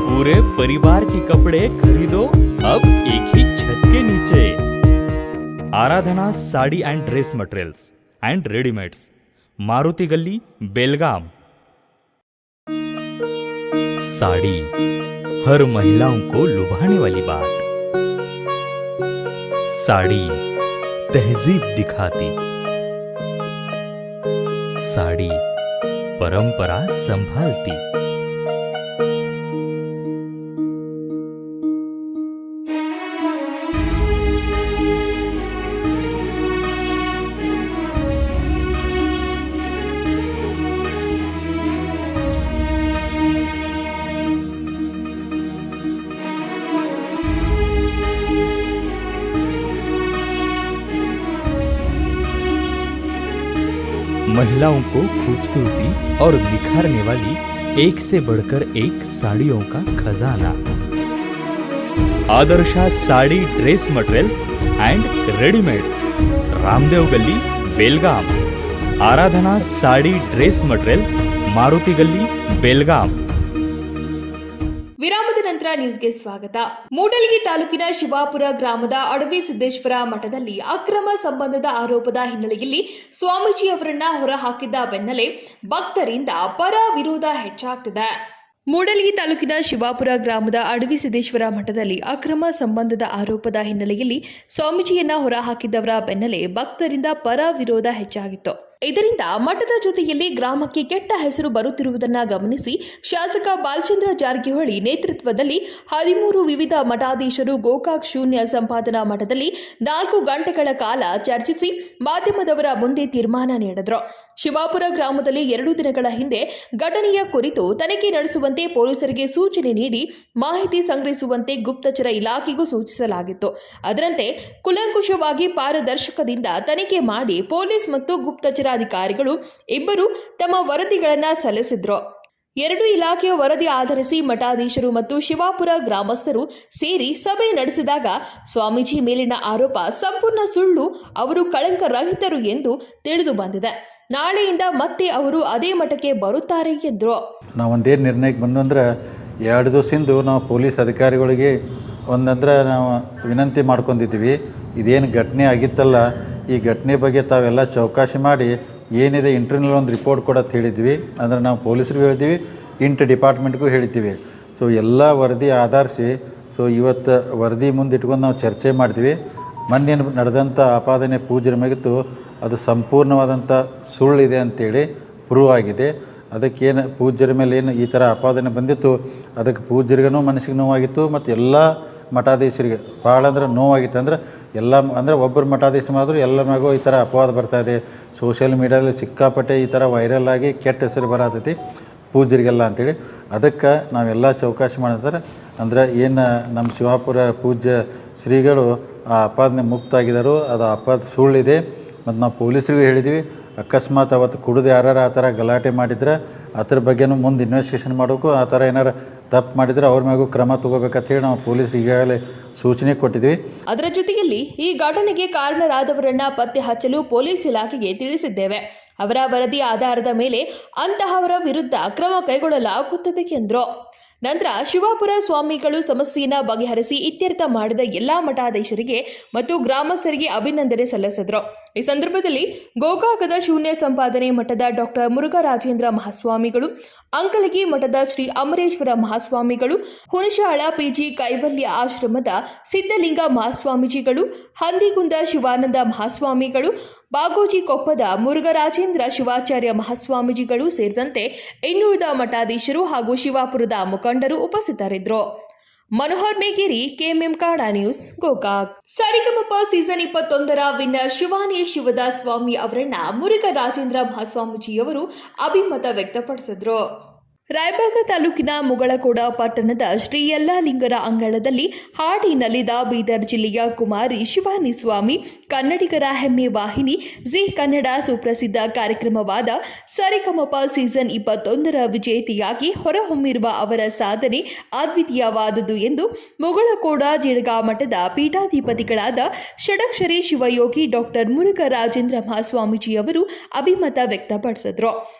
पूरे परिवार के कपड़े खरीदो अब एक ही छत के नीचे। Aradhana sari and dress materials and readymades, Maruti Galli, Belgaum. Sari हर महिलाओं को लुभाने वाली बात। साड़ी तहजीब दिखाती, साड़ी परंपरा संभालती। महिलाओं को खूबसूरती और निखारने वाली एक से बढ़कर एक साड़ियों का खजाना। Adarsha sari dress materials and readymades, Ramdev गली, बेलगाम। आराधना साड़ी ड्रेस मटेरियल्स, मारुति गली, बेलगाम। ವಿರಾಮದ ನಂತರ ನ್ಯೂಸ್ಗೆ ಸ್ವಾಗತ. ಮೂಡಲಗಿ ತಾಲೂಕಿನ ಶಿವಾಪುರ ಗ್ರಾಮದ ಅಡವಿ ಸಿದ್ದೇಶ್ವರ ಮಠದಲ್ಲಿ ಅಕ್ರಮ ಸಂಬಂಧದ ಆರೋಪದ ಹಿನ್ನೆಲೆಯಲ್ಲಿ ಸ್ವಾಮೀಜಿಯವರನ್ನ ಹೊರಹಾಕಿದ್ದ ಬೆನ್ನಲ್ಲೇ ಭಕ್ತರಿಂದ ಪರ ವಿರೋಧ ಹೆಚ್ಚಾಗ್ತಿದೆ. ಮೂಡಲಗಿ ತಾಲೂಕಿನ ಶಿವಾಪುರ ಗ್ರಾಮದ ಅಡವಿ ಸಿದ್ದೇಶ್ವರ ಮಠದಲ್ಲಿ ಅಕ್ರಮ ಸಂಬಂಧದ ಆರೋಪದ ಹಿನ್ನೆಲೆಯಲ್ಲಿ ಸ್ವಾಮೀಜಿಯನ್ನ ಹೊರಹಾಕಿದ್ದವರ ಬೆನ್ನಲ್ಲೇ ಭಕ್ತರಿಂದ ಪರ ವಿರೋಧ ಹೆಚ್ಚಾಗಿತ್ತು. ಇದರಿಂದ ಮಠದ ಜೊತೆಯಲ್ಲಿ ಗ್ರಾಮಕ್ಕೆ ಕೆಟ್ಟ ಹೆಸರು ಬರುತ್ತಿರುವುದನ್ನು ಗಮನಿಸಿ ಶಾಸಕ ಬಾಲಚಂದ್ರ ಜಾರಕಿಹೊಳಿ ನೇತೃತ್ವದಲ್ಲಿ 13 ವಿವಿಧ ಮಠಾಧೀಶರು ಗೋಕಾಕ್ ಶೂನ್ಯ ಸಂಪಾದನಾ ಮಠದಲ್ಲಿ 4 ಗಂಟೆಗಳ ಕಾಲ ಚರ್ಚಿಸಿ ಮಾಧ್ಯಮದವರ ಮುಂದೆ ತೀರ್ಮಾನ ನೀಡಿದರು. ಶಿವಾಪುರ ಗ್ರಾಮದಲ್ಲಿ 2 ದಿನಗಳ ಹಿಂದೆ ಘಟನೆಯ ಕುರಿತು ತನಿಖೆ ನಡೆಸುವಂತೆ ಪೊಲೀಸರಿಗೆ ಸೂಚನೆ ನೀಡಿ ಮಾಹಿತಿ ಸಂಗ್ರಹಿಸುವಂತೆ ಗುಪ್ತಚರ ಇಲಾಖೆಗೂ ಸೂಚಿಸಲಾಗಿತ್ತು. ಅದರಂತೆ ಕುಲಂಕುಷವಾಗಿ ಪಾರದರ್ಶಕದಿಂದ ತನಿಖೆ ಮಾಡಿ ಪೊಲೀಸ್ ಮತ್ತು ಗುಪ್ತಚರ ಅಧಿಕಾರಿಗಳು ಇಬ್ಬರು ತಮ್ಮ ವರದಿಗಳನ್ನು ಸಲ್ಲಿಸಿದ್ರು. 2 ಇಲಾಖೆಯ ವರದಿ ಆಧರಿಸಿ ಮಠಾಧೀಶರು ಮತ್ತು ಶಿವಾಪುರ ಗ್ರಾಮಸ್ಥರು ಸೇರಿ ಸಭೆ ನಡೆಸಿದಾಗ ಸ್ವಾಮೀಜಿ ಮೇಲಿನ ಆರೋಪ ಸಂಪೂರ್ಣ ಸುಳ್ಳು, ಅವರು ಕಳಂಕರಹಿತರು ಎಂದು ತಿಳಿದು ಬಂದಿದೆ. ನಾಳೆಯಿಂದ ಮತ್ತೆ ಅವರು ಅದೇ ಮಠಕ್ಕೆ ಬರುತ್ತಾರೆ ಎಂದರು. ನಾವೊಂದೇನು ನಿರ್ಣಯಕ್ಕೆ ಬಂದಂದ್ರೆ 2 ದಿವಸದಿಂದ ನಾವು ಪೊಲೀಸ್ ಅಧಿಕಾರಿಗಳಿಗೆ ಒಂದಂದ್ರೆ ನಾವು ವಿನಂತಿ ಮಾಡ್ಕೊಂಡಿದ್ದೀವಿ. ಇದೇನು ಘಟನೆ ಆಗಿತ್ತಲ್ಲ, ಈ ಘಟನೆ ಬಗ್ಗೆ ತಾವೆಲ್ಲ ಚೌಕಾಶಿ ಮಾಡಿ ಏನಿದೆ ಇಂಟರ್ನಲ್ ಒಂದು ರಿಪೋರ್ಟ್ ಕೊಡೋದು ಹೇಳಿದ್ವಿ. ಅಂದರೆ ನಾವು ಪೊಲೀಸರಿಗೂ ಹೇಳಿದ್ದೀವಿ, ಡಿಪಾರ್ಟ್ಮೆಂಟ್ಗೂ ಹೇಳಿದ್ದೀವಿ. ಸೊ ಎಲ್ಲ ವರದಿ ಆಧರಿಸಿ ಇವತ್ತು ವರದಿ ಮುಂದೆ ಇಟ್ಕೊಂಡು ನಾವು ಚರ್ಚೆ ಮಾಡ್ತೀವಿ. ಮೊನ್ನೆ ನಡೆದಂಥ ಆಪಾದನೆ ಪೂಜ್ಯರ ಮೇಗಿತ್ತು, ಅದು ಸಂಪೂರ್ಣವಾದಂಥ ಸುಳ್ಳಿದೆ ಅಂತೇಳಿ ಪ್ರೂವ್ ಆಗಿದೆ. ಅದಕ್ಕೇನು ಪೂಜ್ಯರ ಮೇಲೆ ಏನು ಈ ಥರ ಆಪಾದನೆ ಬಂದಿತ್ತು, ಅದಕ್ಕೆ ಪೂಜ್ಯರಿಗೂ ಮನಸ್ಸಿಗೆ ನೋವಾಗಿತ್ತು ಮತ್ತು ಎಲ್ಲ ಮಠಾಧೀಶರಿಗೆ ಭಾಳ ಅಂದ್ರೆ ನೋವಾಗಿತ್ತು. ಅಂದರೆ ಎಲ್ಲ ಅಂದರೆ ಒಬ್ಬರು ಮಠಾಧೀಶ ಮಾಡಿದ್ರು ಎಲ್ಲರ ಮ್ಯಾಗೂ ಈ ಥರ ಅಪವಾದ ಬರ್ತಾಯಿದೆ. ಸೋಷಿಯಲ್ ಮೀಡಿಯಾದಲ್ಲಿ ಸಿಕ್ಕಾಪಟ್ಟೆ ಈ ಥರ ವೈರಲ್ ಆಗಿ ಕೆಟ್ಟ ಹೆಸರು ಬರತೈತಿ ಪೂಜ್ಯರಿಗೆಲ್ಲ ಅಂಥೇಳಿ. ಅದಕ್ಕೆ ನಾವೆಲ್ಲ ಚೌಕಾಶಿ ಮಾಡಿದ್ರೆ ಅಂದರೆ ಏನು ನಮ್ಮ ಶಿವಾಪುರ ಪೂಜ್ಯ ಶ್ರೀಗಳು ಆ ಆಪಾದನೆ ಮುಕ್ತಾಗಿದ್ದರು, ಅದು ಆಪಾದ ಸುಳ್ಳಿದೆ. ಮತ್ತು ನಾವು ಪೊಲೀಸರಿಗೂ ಹೇಳಿದ್ವಿ, ಅಕಸ್ಮಾತ್ ಅವತ್ತು ಕುಡಿದು ಯಾರು ಆ ಥರ ಗಲಾಟೆ ಮಾಡಿದ್ರೆ ಅದ್ರ ಬಗ್ಗೆನೂ ಮುಂದೆ ಇನ್ವೆಸ್ಟಿಗೇಷನ್ ಮಾಡೋಕ್ಕೂ, ಆ ಥರ ಏನಾರು ತಪ್ಪು ಮಾಡಿದರೆ ಅವ್ರ ಮ್ಯಾಗೂ ಕ್ರಮ ತಗೋಬೇಕಂತ ಹೇಳಿ ನಾವು ಪೊಲೀಸರಿಗೆ ಈಗಾಗಲೇ ಸೂಚನೆ ಕೊಟ್ಟಿದ್ವಿ. ಅದರ ಜೊತೆಯಲ್ಲಿ ಈ ಘಟನೆಗೆ ಕಾರಣರಾದವರನ್ನ ಪತ್ತೆ ಹಚ್ಚಲು ಪೊಲೀಸ್ ಇಲಾಖೆಗೆ ತಿಳಿಸಿದ್ದೇವೆ. ಅವರ ವರದಿ ಆಧಾರದ ಮೇಲೆ ಅಂತಹವರ ವಿರುದ್ಧ ಕ್ರಮ ಕೈಗೊಳ್ಳಲಾಗುತ್ತದೆ ಎಂದರು. ನಂತರ ಶಿವಾಪುರ ಸ್ವಾಮಿಗಳು ಸಮಸ್ಯೆಯನ್ನು ಬಗೆಹರಿಸಿ ಇತ್ಯರ್ಥ ಮಾಡಿದ ಎಲ್ಲಾ ಮಠಾಧೀಶರಿಗೆ ಮತ್ತು ಗ್ರಾಮಸ್ಥರಿಗೆ ಅಭಿನಂದನೆ ಸಲ್ಲಿಸಿದರು. ಈ ಸಂದರ್ಭದಲ್ಲಿ ಗೋಕಾಕದ ಶೂನ್ಯ ಸಂಪಾದನೆ ಮಠದ ಡಾಕ್ಟರ್ ಮುರುಘರಾಜೇಂದ್ರ ಮಹಾಸ್ವಾಮಿಗಳು, ಅಂಕಲಗಿ ಮಠದ ಶ್ರೀ ಅಮರೇಶ್ವರ ಮಹಾಸ್ವಾಮಿಗಳು, ಹುಣಶಾಳ ಪಿಜಿ ಕೈವಲ್ಯ ಆಶ್ರಮದ ಸಿದ್ಧಲಿಂಗ ಮಹಾಸ್ವಾಮೀಜಿಗಳು, ಹಂದಿಗುಂದ ಶಿವಾನಂದ ಮಹಾಸ್ವಾಮಿಗಳು, ಬಾಗೋಜಿ ಕೊಪ್ಪದ ಮುರುಘರಾಜೇಂದ್ರ ಶಿವಾಚಾರ್ಯ ಮಹಾಸ್ವಾಮೀಜಿಗಳು ಸೇರಿದಂತೆ ಇನ್ನುಳಿದ ಮಠಾಧೀಶರು ಹಾಗೂ ಶಿವಾಪುರದ ಮುಖಂಡರು ಉಪಸ್ಥಿತರಿದ್ದರು. Manohar Megeri, KMM Kannada news, Gokak. Sa Re Ga Ma Pa season 21ರ ವಿನ್ನರ್ ಶಿವಾನಿ ಶಿವದಾಸ್ ಸ್ವಾಮಿ ಅವರನ್ನ ಮುರುಘರಾಜೇಂದ್ರ ಮಹಾಸ್ವಾಮೀಜಿಯವರು ಅಭಿಮತ ವ್ಯಕ್ತಪಡಿಸಿದರು. ರಾಯಬಾಗ ತಾಲೂಕಿನ ಮುಗಳಕೋಡ ಪಟ್ಟಣದ ಶ್ರೀ ಯಲ್ಲಾಲಿಂಗರ ಅಂಗಳದಲ್ಲಿ ಹಾಡಿ ನಲಿದ ಬೀದರ್ ಜಿಲ್ಲೆಯ ಕುಮಾರಿ ಶಿವಾನಿ ಸ್ವಾಮಿ ಕನ್ನಡಿಗರ ಹೆಮ್ಮೆ ವಾಹಿನಿ ಜಿ ಕನ್ನಡ ಸುಪ್ರಸಿದ್ಧ ಕಾರ್ಯಕ್ರಮವಾದ ಸರಿಗಮಪ ಸೀಸನ್ 21ರ ವಿಜೇತೆಯಾಗಿ ಹೊರಹೊಮ್ಮಿರುವ ಅವರ ಸಾಧನೆ ಅದ್ವಿತೀಯವಾದುದು ಎಂದು ಮುಗಳಕೋಡ ಜಿಳಗಾ ಮಠದ ಪೀಠಾಧಿಪತಿಗಳಾದ ಷಡಕ್ಷರಿ ಶಿವಯೋಗಿ ಡಾಕ್ಟರ್ ಮುರುಘರಾಜೇಂದ್ರ ಮಹಾಸ್ವಾಮೀಜಿಯವರು ಅಭಿಮತ ವ್ಯಕ್ತಪಡಿಸಿದರು.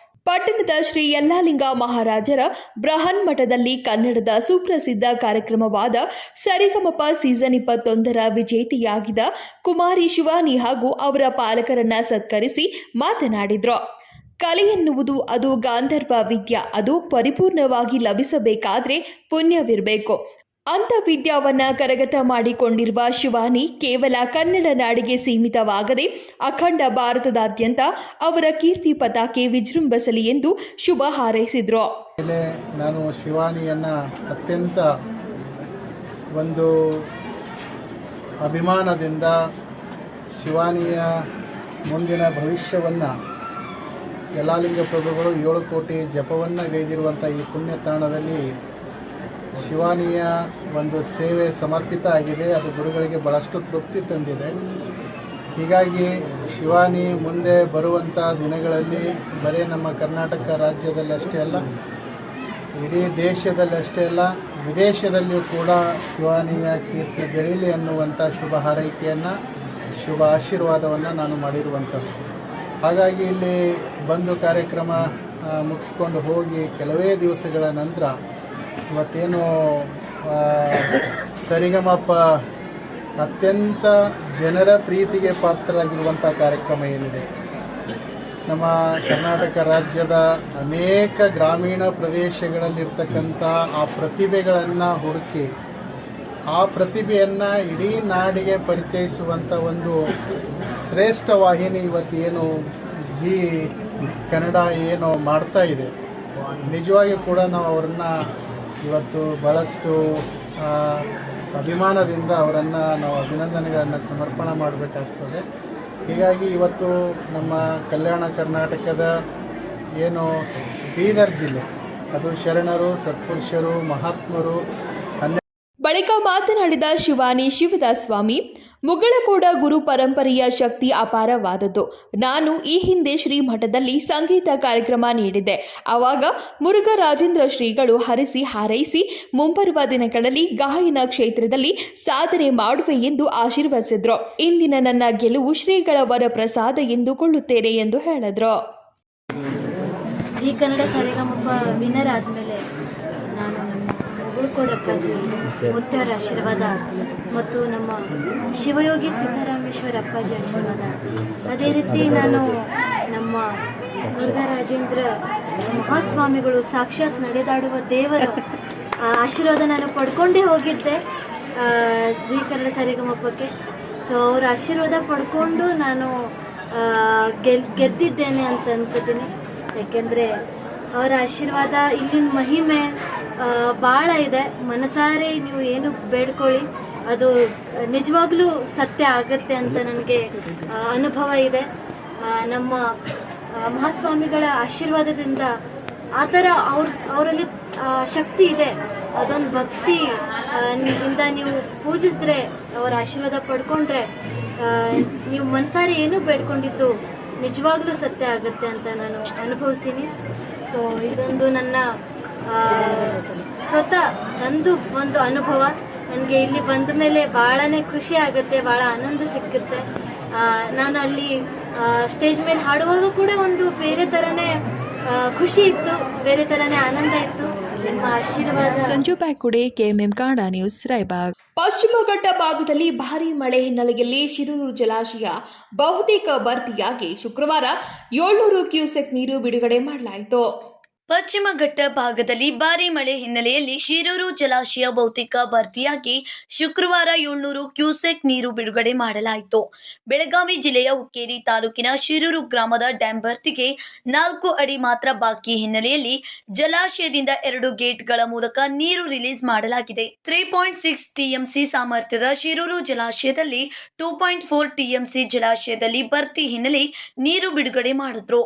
ಪಟ್ಟಣದ ಶ್ರೀ ಯಲ್ಲಾಲಿಂಗ ಮಹಾರಾಜರ ಬೃಹನ್ ಮಠದಲ್ಲಿ ಕನ್ನಡದ ಸುಪ್ರಸಿದ್ಧ ಕಾರ್ಯಕ್ರಮವಾದ ಸರಿಗಮಪ ಸೀಸನ್ 21ರ ವಿಜೇತೆಯಾಗಿದ್ದ ಕುಮಾರಿ ಶಿವಾನಿ ಹಾಗೂ ಅವರ ಪಾಲಕರನ್ನ ಸತ್ಕರಿಸಿ ಮಾತನಾಡಿದರು. ಕಲೆ ಎನ್ನುವುದು ಅದು ಗಾಂಧರ್ವ ವಿದ್ಯೆ. ಅದು ಪರಿಪೂರ್ಣವಾಗಿ ಲಭಿಸಬೇಕಾದ್ರೆ ಪುಣ್ಯವಿರಬೇಕು. ಅಂಥ ವಿದ್ಯಾವನ್ನ ಕರಗತ ಮಾಡಿಕೊಂಡಿರುವ ಶಿವಾನಿ ಕೇವಲ ಕನ್ನಡ ನಾಡಿಗೆ ಸೀಮಿತವಾಗದೆ ಅಖಂಡ ಭಾರತದಾದ್ಯಂತ ಅವರ ಕೀರ್ತಿ ಪತಾಕೆ ವಿಜೃಂಭಿಸಲಿ ಎಂದು ಶುಭ ಹಾರೈಸಿದರು. ನಾನು ಶಿವಾನಿಯನ್ನು ಅತ್ಯಂತ ಒಂದು ಅಭಿಮಾನದಿಂದ ಶಿವಾನಿಯ ಮುಂದಿನ ಭವಿಷ್ಯವನ್ನು ಯಲ್ಲಾಲಿಂಗ ಪ್ರಭುಗಳು 7 ಕೋಟಿ ಜಪವನ್ನು ಗೈದಿರುವಂಥ ಈ ಪುಣ್ಯ ತಾಣದಲ್ಲಿ ಶಿವಾನಿಯ ಒಂದು ಸೇವೆ ಸಮರ್ಪಿತ ಆಗಿದೆ. ಅದು ಗುರುಗಳಿಗೆ ಭಾಳಷ್ಟು ತೃಪ್ತಿ ತಂದಿದೆ. ಹೀಗಾಗಿ ಶಿವಾನಿ ಮುಂದೆ ಬರುವಂಥ ದಿನಗಳಲ್ಲಿ ಬರೀ ನಮ್ಮ ಕರ್ನಾಟಕ ರಾಜ್ಯದಲ್ಲಿ ಅಷ್ಟೇ ಅಲ್ಲ, ಇಡೀ ದೇಶದಲ್ಲಿ ಅಷ್ಟೇ ಅಲ್ಲ, ವಿದೇಶದಲ್ಲಿಯೂ ಕೂಡ ಶಿವಾನಿಯ ಕೀರ್ತಿ ಬೆಳೀಲಿ ಅನ್ನುವಂಥ ಶುಭ ಹಾರೈಕೆಯನ್ನು, ಶುಭ ಆಶೀರ್ವಾದವನ್ನು ನಾನು ಮಾಡಿರುವಂಥದ್ದು. ಹಾಗಾಗಿ ಇಲ್ಲಿ ಬಂದು ಕಾರ್ಯಕ್ರಮ ಮುಗಿಸ್ಕೊಂಡು ಹೋಗಿ ಕೆಲವೇ ದಿವಸಗಳ ನಂತರ ಇವತ್ತೇನು ಸರಿಗಮಪ ಅತ್ಯಂತ ಜನರ ಪ್ರೀತಿಗೆ ಪಾತ್ರರಾಗಿರುವಂಥ ಕಾರ್ಯಕ್ರಮ ಏನಿದೆ, ನಮ್ಮ ಕರ್ನಾಟಕ ರಾಜ್ಯದ ಅನೇಕ ಗ್ರಾಮೀಣ ಪ್ರದೇಶಗಳಲ್ಲಿರ್ತಕ್ಕಂಥ ಆ ಪ್ರತಿಭೆಗಳನ್ನು ಹುಡುಕಿ ಆ ಪ್ರತಿಭೆಯನ್ನು ಇಡೀ ನಾಡಿಗೆ ಪರಿಚಯಿಸುವಂಥ ಒಂದು ಶ್ರೇಷ್ಠ ವಾಹಿನಿ ಇವತ್ತೇನು ಜಿ ಕನ್ನಡ ಏನು ಮಾಡ್ತಾ ಇದೆ, ನಿಜವಾಗಿಯೂ ಕೂಡ ನಾವು ಅವರನ್ನು ಇವತ್ತು ಭಾಳಷ್ಟು ಅಭಿಮಾನದಿಂದ ಅವರನ್ನು ನಾವು ಅಭಿನಂದನೆಗಳನ್ನು ಸಮರ್ಪಣೆ ಮಾಡಬೇಕಾಗ್ತದೆ. ಹೀಗಾಗಿ ಇವತ್ತು ನಮ್ಮ ಕಲ್ಯಾಣ ಕರ್ನಾಟಕದ ಏನು ಬೀದರ್ ಜಿಲ್ಲೆ, ಅದು ಶರಣರು, ಸತ್ಪುರುಷರು, ಮಹಾತ್ಮರು ಬಳಿಕ ಮಾತನಾಡಿದ ಶಿವಾನಿ ಶಿವದಾಸ್ ಸ್ವಾಮಿ, ಮುಗಳಕೋಡ ಗುರು ಪರಂಪರೆಯ ಶಕ್ತಿ ಅಪಾರವಾದದ್ದು. ನಾನು ಈ ಹಿಂದೆ ಶ್ರೀಮಠದಲ್ಲಿ ಸಂಗೀತ ಕಾರ್ಯಕ್ರಮ ನೀಡಿದ್ದೆ. ಆವಾಗ ಮುರುಘರಾಜೇಂದ್ರ ಶ್ರೀಗಳು ಹರಿಸಿ ಹಾರೈಸಿ ಮುಂಬರುವ ದಿನಗಳಲ್ಲಿ ಗಾಯನ ಕ್ಷೇತ್ರದಲ್ಲಿ ಸಾಧನೆ ಮಾಡುವೆ ಎಂದು ಆಶೀರ್ವದಿಸಿದ್ರು. ಇಂದಿನ ನನ್ನ ಗೆಲುವು ಶ್ರೀಗಳ ವರಪ್ರಸಾದ ಎಂದುಕೊಳ್ಳುತ್ತೇನೆ ಎಂದು ಹೇಳಿದ್ರು. ಜಿ ಕನ್ನಡ ಸರಿಗಮಪ ವಿನ್ನರ್ ಆದಮೇಲೆ ನಾನು ಮುಗಳಕೋಡಪ್ಪಾಜಿ ಮುತ್ತವರ ಆಶೀರ್ವಾದ ಮತ್ತು ನಮ್ಮ ಶಿವಯೋಗಿ ಸಿದ್ದರಾಮೇಶ್ವರ ಅಪ್ಪಾಜಿ ಆಶೀರ್ವಾದ, ಅದೇ ರೀತಿ ನಾನು ನಮ್ಮ ಮುರುಘರಾಜೇಂದ್ರ ಮಹಾಸ್ವಾಮಿಗಳು ಸಾಕ್ಷಾತ್ ನಡೆದಾಡುವ ದೇವರ ಆಶೀರ್ವಾದ ನಾನು ಪಡ್ಕೊಂಡೇ ಹೋಗಿದ್ದೆ ಜಿ ಕನ್ನಡ ಸರಿಗಮಪಕ್ಕೆ. ಸೊ ಅವರ ಆಶೀರ್ವಾದ ಪಡ್ಕೊಂಡು ನಾನು ಗೆದ್ದಿದ್ದೇನೆ ಅಂತ ಅನ್ಕೋತೀನಿ. ಯಾಕೆಂದರೆ ಅವರ ಆಶೀರ್ವಾದ, ಇಲ್ಲಿನ ಮಹಿಮೆ ಭಾಳ ಇದೆ. ಮನಸಾರೆ ನೀವು ಏನು ಬೇಡ್ಕೊಳ್ಳಿ ಅದು ನಿಜವಾಗ್ಲೂ ಸತ್ಯ ಆಗುತ್ತೆ ಅಂತ ನನಗೆ ಅನುಭವ ಇದೆ. ನಮ್ಮ ಮಹಾಸ್ವಾಮಿಗಳ ಆಶೀರ್ವಾದದಿಂದ ಆ ಥರ ಅವರಲ್ಲಿ ಶಕ್ತಿ ಇದೆ. ಅದೊಂದು ಭಕ್ತಿ ಇಂದ ನೀವು ಪೂಜಿಸಿದ್ರೆ, ಅವರ ಆಶೀರ್ವಾದ ಪಡ್ಕೊಂಡ್ರೆ, ನೀವು ಮನಸಾರೆ ಏನೂ ಬೇಡ್ಕೊಂಡಿದ್ದು ನಿಜವಾಗ್ಲೂ ಸತ್ಯ ಆಗುತ್ತೆ ಅಂತ ನಾನು ಅನುಭವಿಸೀನಿ. ಸೊ ಇದೊಂದು ನನ್ನ ಸ್ವತಃ ನಂದು ಒಂದು ಅನುಭವ. ನನಗೆ ಇಲ್ಲಿ ಬಂದ ಮೇಲೆ ಭಾಳನೇ ಖುಷಿ ಆಗುತ್ತೆ, ಭಾಳ ಆನಂದ ಸಿಕ್ಕುತ್ತೆ. ನಾನು ಅಲ್ಲಿ ಸ್ಟೇಜ್ ಮೇಲೆ ಹಾಡುವಾಗ ಕೂಡ ಒಂದು ಬೇರೆ ಥರನೇ ಖುಷಿ ಇತ್ತು, ಬೇರೆ ಥರನೇ ಆನಂದ ಇತ್ತು. ನಿಮ್ಮ ಆಶೀರ್ವಾದ. Sanju Pyakude, KMM Kannada news, Raibag. ಪಶ್ಚಿಮ ಘಟ್ಟ ಭಾಗದಲ್ಲಿ ಭಾರೀ ಮಳೆ ಹಿನ್ನೆಲೆಯಲ್ಲಿ ಶಿರೂರು ಜಲಾಶಯ ಬಹುತೇಕ ಭರ್ತಿಯಾಗಿ ಶುಕ್ರವಾರ 700 ಕ್ಯೂಸೆಕ್ ನೀರು ಬಿಡುಗಡೆ ಮಾಡಲಾಯಿತು. ಪಶ್ಚಿಮ ಘಟ್ಟ ಭಾಗದಲ್ಲಿ ಭಾರೀ ಮಳೆ ಹಿನ್ನೆಲೆಯಲ್ಲಿ ಶಿರೂರು ಜಲಾಶಯ ಬಹುತೇಕ ಭರ್ತಿಯಾಗಿ ಶುಕ್ರವಾರ 700 ಕ್ಯೂಸೆಕ್ ನೀರು ಬಿಡುಗಡೆ ಮಾಡಲಾಯಿತು. ಬೆಳಗಾವಿ ಜಿಲ್ಲೆಯ ಹುಕ್ಕೇರಿ ತಾಲೂಕಿನ ಶಿರೂರು ಗ್ರಾಮದ ಡ್ಯಾಂ ಭರ್ತಿಗೆ 4 ಅಡಿ ಮಾತ್ರ ಬಾಕಿ ಹಿನ್ನೆಲೆಯಲ್ಲಿ ಜಲಾಶಯದಿಂದ 2 ಗೇಟ್ಗಳ ಮೂಲಕ ನೀರು ರಿಲೀಸ್ ಮಾಡಲಾಗಿದೆ. 3.6 ಟಿಎಂಸಿ ಸಾಮರ್ಥ್ಯದ ಶಿರೂರು ಜಲಾಶಯದಲ್ಲಿ 2.4 ಟಿಎಂಸಿ ಜಲಾಶಯದಲ್ಲಿ ಭರ್ತಿ ಹಿನ್ನೆಲೆ ನೀರು ಬಿಡುಗಡೆ ಮಾಡಿದ್ರು.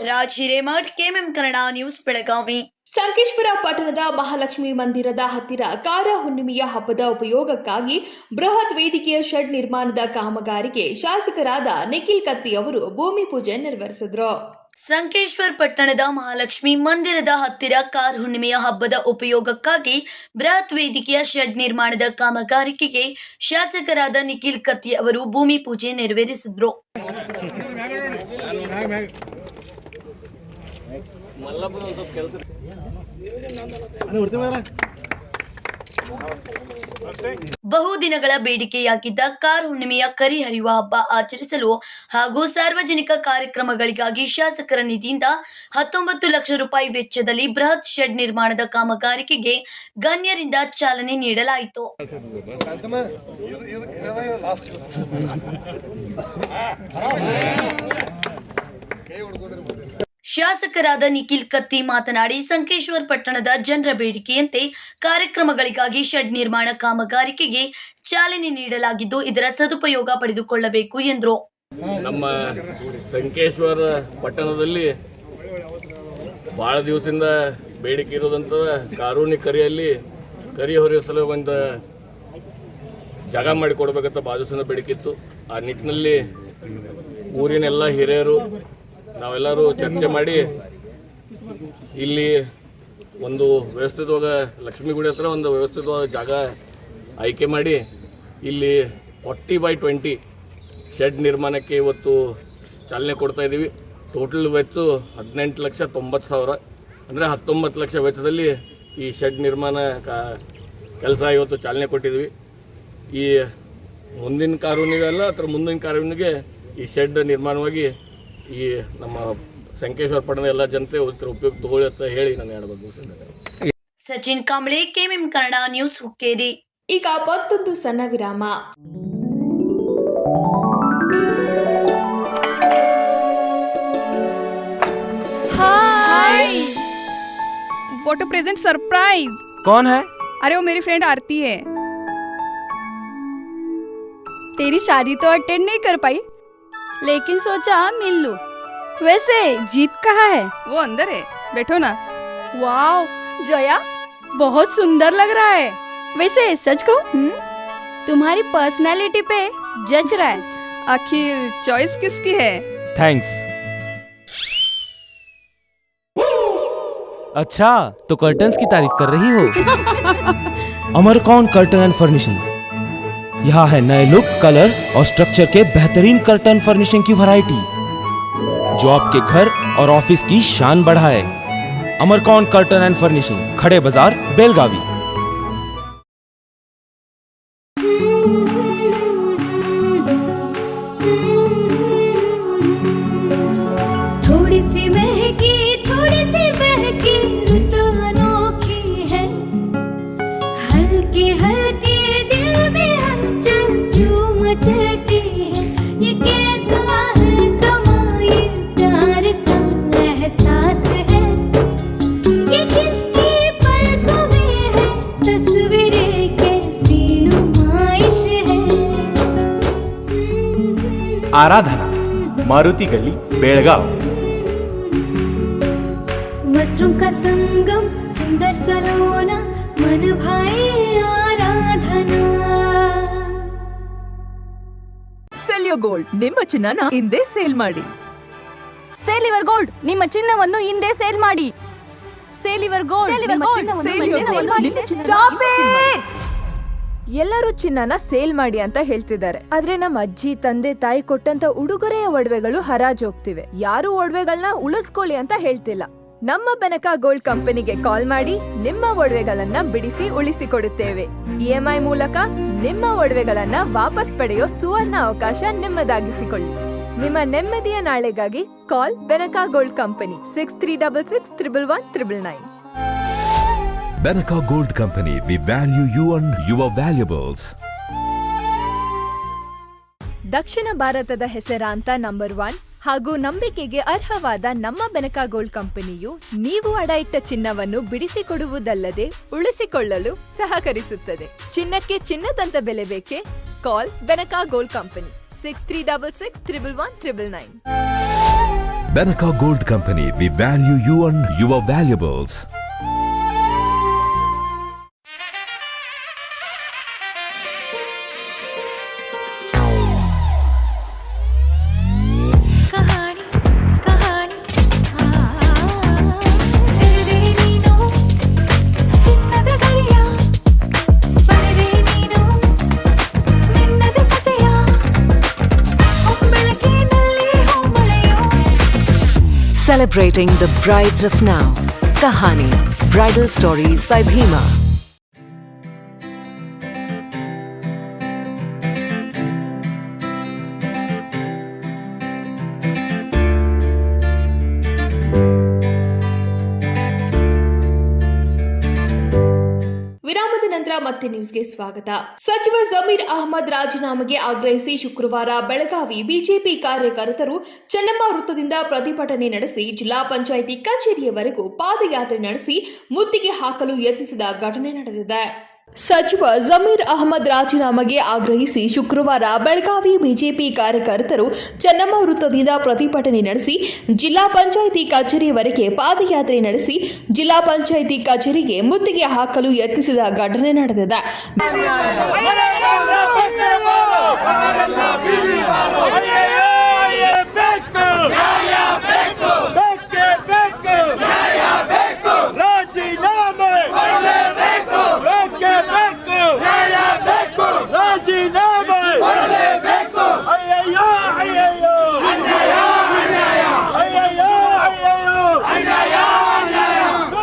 Raj Hiremath, KMM Kannada news, Belagavi. ಸಂಕೇಶ್ವರ ಪಟ್ಟಣದ ಮಹಾಲಕ್ಷ್ಮಿ ಮಂದಿರದ ಹತ್ತಿರ ಕಾರ ಹುಣ್ಣಿಮೆಯ ಹಬ್ಬದ ಉಪಯೋಗಕ್ಕಾಗಿ ಬೃಹತ್ ವೇದಿಕೆಯ ಶೆಡ್ ನಿರ್ಮಾಣದ ಕಾಮಗಾರಿಗೆ ಶಾಸಕರಾದ ನಿಖಿಲ್ ಕತ್ತಿ ಅವರು ಭೂಮಿ ಪೂಜೆ ನೆರವೇರಿಸಿದರು. ಸಂಕೇಶ್ವರ ಪಟ್ಟಣದ ಮಹಾಲಕ್ಷ್ಮಿ ಮಂದಿರದ ಹತ್ತಿರ ಕಾರ್ ಹುಣ್ಣಿಮೆಯ ಹಬ್ಬದ ಉಪಯೋಗಕ್ಕಾಗಿ ಬೃಹತ್ ವೇದಿಕೆಯ ಶೆಡ್ ನಿರ್ಮಾಣದ ಕಾಮಗಾರಿಕೆಗೆ ಶಾಸಕರಾದ ನಿಖಿಲ್ ಕತ್ತಿ ಅವರು ಭೂಮಿ ಪೂಜೆ ನೆರವೇರಿಸಿದರು. ಬಹುದಿನಗಳ ಬೇಡಿಕೆಯಾಗಿದ್ದ ಕಾರ್ ಹುಣ್ಣಿಮೆಯ ಕರಿ ಹರಿಯುವ ಹಬ್ಬ ಆಚರಿಸಲು ಹಾಗೂ ಸಾರ್ವಜನಿಕ ಕಾರ್ಯಕ್ರಮಗಳಿಗಾಗಿ ಶಾಸಕರ ನಿಧಿಯಿಂದ 19 ಲಕ್ಷ ರೂಪಾಯಿ ವೆಚ್ಚದಲ್ಲಿ ಬೃಹತ್ ಶೆಡ್ ನಿರ್ಮಾಣದ ಕಾಮಗಾರಿಕೆಗೆ ಗಣ್ಯರಿಂದ ಚಾಲನೆ ನೀಡಲಾಯಿತು. ಶಾಸಕರಾದ ನಿಖಿಲ್ ಕತ್ತಿ ಮಾತನಾಡಿ, ಸಂಕೇಶ್ವರ ಪಟ್ಟಣದ ಜನರ ಬೇಡಿಕೆಯಂತೆ ಕಾರ್ಯಕ್ರಮಗಳಿಗಾಗಿ ಶೆಡ್ ನಿರ್ಮಾಣ ಕಾಮಗಾರಿಕೆಗೆ ಚಾಲನೆ ನೀಡಲಾಗಿದ್ದು, ಇದರ ಸದುಪಯೋಗ ಪಡೆದುಕೊಳ್ಳಬೇಕು ಎಂದರು. ನಮ್ಮ ಸಂಕೇಶ್ವರ ಪಟ್ಟಣದಲ್ಲಿ ಬಹಳ ದಿವಸದಿಂದ ಬೇಡಿಕೆ ಇರೋದಂತ ಕಾರೂಣಿ ಕರಿಯಲ್ಲಿ ಕರಿ ಹೊರಿಸಲು ಒಂದು ಜಾಗ ಮಾಡಿಕೊಡ್ಬೇಕಂತ ಭಾಳ ದಿವಸದಿಂದ ಬೇಡಿಕೆ ಇತ್ತು. ಆ ನಿಟ್ಟಿನಲ್ಲಿ ಊರಿನೆಲ್ಲ ಹಿರಿಯರು ನಾವೆಲ್ಲರೂ ಚರ್ಚೆ ಮಾಡಿ ಇಲ್ಲಿ ಒಂದು ವ್ಯವಸ್ಥಿತವಾದ ಲಕ್ಷ್ಮೀ ಗುಡಿ ಹತ್ರ ಒಂದು ವ್ಯವಸ್ಥಿತವಾದ ಜಾಗ ಆಯ್ಕೆ ಮಾಡಿ ಇಲ್ಲಿ 40x20 ಶೆಡ್ ನಿರ್ಮಾಣಕ್ಕೆ ಇವತ್ತು ಚಾಲನೆ ಕೊಡ್ತಾ ಇದ್ದೀವಿ. ಟೋಟಲ್ ವೆಚ್ಚ 18,90,000 ಅಂದರೆ 19 ಲಕ್ಷ ವೆಚ್ಚದಲ್ಲಿ ಈ ಶೆಡ್ ನಿರ್ಮಾಣ ಕೆಲಸ ಇವತ್ತು ಚಾಲನೆ ಕೊಟ್ಟಿದ್ವಿ. ಈ ಮುಂದಿನ ಕಾನೂನಿಗೆ ಅಲ್ಲ ಅಥವಾ ಮುಂದಿನ ಕಾನೂನಿಗೆ ಈ ಶೆಡ್ ನಿರ್ಮಾಣವಾಗಿ ಈ ನಮ್ಮ ಸಂಕೇಶ್ವರ ಪಟ್ಟಣದ ಎಲ್ಲ ಜನತೆ ಉಪಯೋಗ ತಗೊಳ್ಳಿ ಅಂತ ಹೇಳಿ ನಾನು ಹೇಳಬೇಕು. Sachin Kamble, KMM Kannada news, Hukkeri. ಈಗ ಮತ್ತೊಂದು ಸಣ್ಣ ವಿರಾಮ. हाय, व्हाट अ प्रेजेंट सरप्राइज। कौन है? अरे वो मेरी फ्रेंड आरती है। तेरी शादी तो अटेंड नहीं कर पाई, लेकिन सोचा मिल लूं। वैसे जीत कहाँ है? वो अंदर है, बैठो ना। वाओ जया, बहुत सुंदर लग रहा है। वैसे सच कहूं, तुम्हारी पर्सनालिटी पे जज रहा है। आखिर चॉइस किसकी है? थैंक्स। अच्छा, तो कर्टन्स की तारीफ कर रही हो? अमरकौन कर्टन एंड फर्निशिंग। यहाँ है नए लुक, कलर और स्ट्रक्चर के बेहतरीन कर्टन फर्निशिंग की वैरायटी जो आपके घर और ऑफिस की शान बढ़ाए। अमरकौन कर्टन एंड फर्निशिंग, खड़े बाजार, बेलगावी। थोड़ी सी महकी, थोड़ी सी बहकी, रुत अनोखी है। हल्के हल्के दिल में हलचल जो मचलती है। ये कैसा है समा, ये प्यार सा एहसास है। ये किसकी पलकों में है, तस्वीरें कैसी नुमाइश है। आराधना, मारुति गली, बेलगाव। वस्त्रों का संगम, सुंदर सलोना, मन भाई आराधना। ಸೆಲ್ಯೋ ಗೋಲ್ಡ್, ನಿಮ್ಮ ಚಿನ್ನನ ಹಿಂದೆ ಸೇಲ್ ಮಾಡಿ. ಸೇಲಿವರ್ ಗೋಲ್ಡ್, ನಿಮ್ಮ ಚಿನ್ನವನ್ನು ಹಿಂದೆ ಸೇಲ್ ಮಾಡಿ. ಸೇಲಿವರ್ ಗೋಲ್ಡ್, ನಿಮ್ಮ ಚಿನ್ನವನ್ನು ಹಿಂದೆ ಸೇಲ್ ಮಾಡಿ. Stop it! ಎಲ್ಲರೂ ಚಿನ್ನನ ಸೇಲ್ ಮಾಡಿ ಅಂತ ಹೇಳ್ತಿದ್ದಾರೆ. ಆದ್ರೆ ನಮ್ಮ ಅಜ್ಜಿ ತಂದೆ ತಾಯಿ ಕೊಟ್ಟಂತ ಉಡುಗೊರೆಯ ಒಡವೆಗಳು ಹರಾಜೋಗ್ತಿವೆ. ಯಾರು ಒಡವೆಗಳನ್ನ ಉಳಿಸ್ಕೊಳ್ಳಿ ಅಂತ ಹೇಳ್ತಿಲ್ಲ. ನಮ್ಮ ಬೆನಕ ಗೋಲ್ಡ್ ಕಂಪನಿಗೆ ಕಾಲ್ ಮಾಡಿ ನಿಮ್ಮ ಒಡವೆಗಳನ್ನ ಬಿಡಿಸಿ ಉಳಿಸಿಕೊಡುತ್ತೇವೆ. EMI ಮೂಲಕ ನಿಮ್ಮ ಒಡವೆಗಳನ್ನ ವಾಪಸ್ ಪಡೆಯೋ ಸುವರ್ಣ ಅವಕಾಶ ನಿಮ್ಮದಾಗಿಸಿಕೊಳ್ಳಿ. ನಿಮ್ಮ ನೆಮ್ಮದಿಯ ನಾಳೆಗಾಗಿ ಕಾಲ್ Benaka gold company 6366 111 999. Benaka Gold Company, we value you and your valuables. ದಕ್ಷಿಣ ಭಾರತದ ಹೆಸರಾಂತ ನಂಬರ್ 1 ಹಾಗೂ ನಂಬಿಕೆಗೆ ಅರ್ಹವಾದ ನಮ್ಮ ಬೆನಕ ಗೋಲ್ಡ್ ಕಂಪನಿಯು ನೀವು ಅಡ ಇಟ್ಟ ಚಿನ್ನವನ್ನು ಬಿಡಿಸಿಕೊಡುವುದಲ್ಲದೆ ಉಳಿಸಿಕೊಳ್ಳಲು ಸಹಕರಿಸುತ್ತದೆ. ಚಿನ್ನಕ್ಕೆ ಚಿನ್ನದಂತ ಬೆಲೆ ಬೇಕೆ? ಕಾಲ್ Benaka gold company 6366 111 999. Benaka Gold Company, we value you and your valuables. Celebrating the brides of now. Kahani, Bridal Stories by Bhima. ವಿರಾಮದ ನಂತರ ಮತ್ತೆ ನ್ಯೂಸ್ಗೆ ಸ್ವಾಗತ. ಸಚಿವ ಜಮೀರ್ ಅಹಮದ್ ರಾಜೀನಾಮೆಗೆ ಆಗ್ರಹಿಸಿ ಶುಕ್ರವಾರ ಬೆಳಗಾವಿ ಬಿಜೆಪಿ ಕಾರ್ಯಕರ್ತರು ಚೆನ್ನಮ್ಮ ವೃತ್ತದಿಂದ ಪ್ರತಿಭಟನೆ ನಡೆಸಿ ಜಿಲ್ಲಾ ಪಂಚಾಯಿತಿ ಕಚೇರಿಯವರೆಗೂ ಪಾದಯಾತ್ರೆ ನಡೆಸಿ ಮುತ್ತಿಗೆ ಹಾಕಲು ಯತ್ನಿಸಿದ ಘಟನೆ ನಡೆದಿದೆ. ಸಚಿವ ಜಮೀರ್ ಅಹಮದ್ ರಾಜೀನಾಮೆಗೆ ಆಗ್ರಹಿಸಿ ಶುಕ್ರವಾರ ಬೆಳಗಾವಿ ಬಿಜೆಪಿ ಕಾರ್ಯಕರ್ತರು ಚೆನ್ನಮ್ಮ ವೃತ್ತದಿಂದ ಪ್ರತಿಭಟನೆ ನಡೆಸಿ ಜಿಲ್ಲಾ ಪಂಚಾಯಿತಿ ಕಚೇರಿಯವರೆಗೆ ಪಾದಯಾತ್ರೆ ನಡೆಸಿ ಜಿಲ್ಲಾ ಪಂಚಾಯಿತಿ ಕಚೇರಿಗೆ ಮುತ್ತಿಗೆ ಹಾಕಲು ಯತ್ನಿಸಿದ ಘಟನೆ ನಡೆದಿದೆ.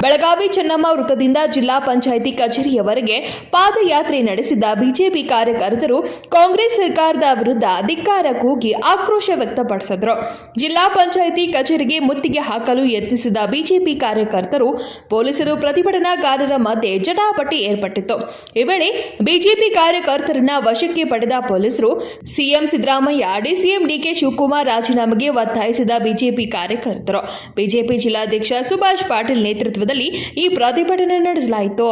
ಬೆಳಗಾವಿ ಚೆನ್ನಮ್ಮ ವೃತ್ತದಿಂದ ಜಿಲ್ಲಾ ಪಂಚಾಯಿತಿ ಕಚೇರಿಯವರೆಗೆ ಪಾದಯಾತ್ರೆ ನಡೆಸಿದ ಬಿಜೆಪಿ ಕಾರ್ಯಕರ್ತರು ಕಾಂಗ್ರೆಸ್ ಸರ್ಕಾರದ ವಿರುದ್ಧ ಧಿಕ್ಕಾರ ಕೂಗಿ ಆಕ್ರೋಶ ವ್ಯಕ್ತಪಡಿಸಿದರು. ಜಿಲ್ಲಾ ಪಂಚಾಯಿತಿ ಕಚೇರಿಗೆ ಮುತ್ತಿಗೆ ಹಾಕಲು ಯತ್ನಿಸಿದ ಬಿಜೆಪಿ ಕಾರ್ಯಕರ್ತರು ಪೊಲೀಸರು ಪ್ರತಿಭಟನಾಕಾರರ ಮಧ್ಯೆ ಜಟಾಪಟಿ ಏರ್ಪಟ್ಟಿತು. ಈ ವೇಳೆ ಬಿಜೆಪಿ ಕಾರ್ಯಕರ್ತರನ್ನ ವಶಕ್ಕೆ ಪಡೆದ ಪೊಲೀಸರು CM Siddaramaiah, DCM DK Shivakumar ರಾಜೀನಾಮೆಗೆ ಒತ್ತಾಯಿಸಿದ ಬಿಜೆಪಿ ಕಾರ್ಯಕರ್ತರು ಬಿಜೆಪಿ ಜಿಲ್ಲಾಧ್ಯಕ್ಷ ಸುಭಾಷ್ ಪಾಟೀಲ್ ನೇತೃತ್ವದಲ್ಲಿ ಈ ಪ್ರತಿಭಟನೆ ನಡೆಸಲಾಯಿತು.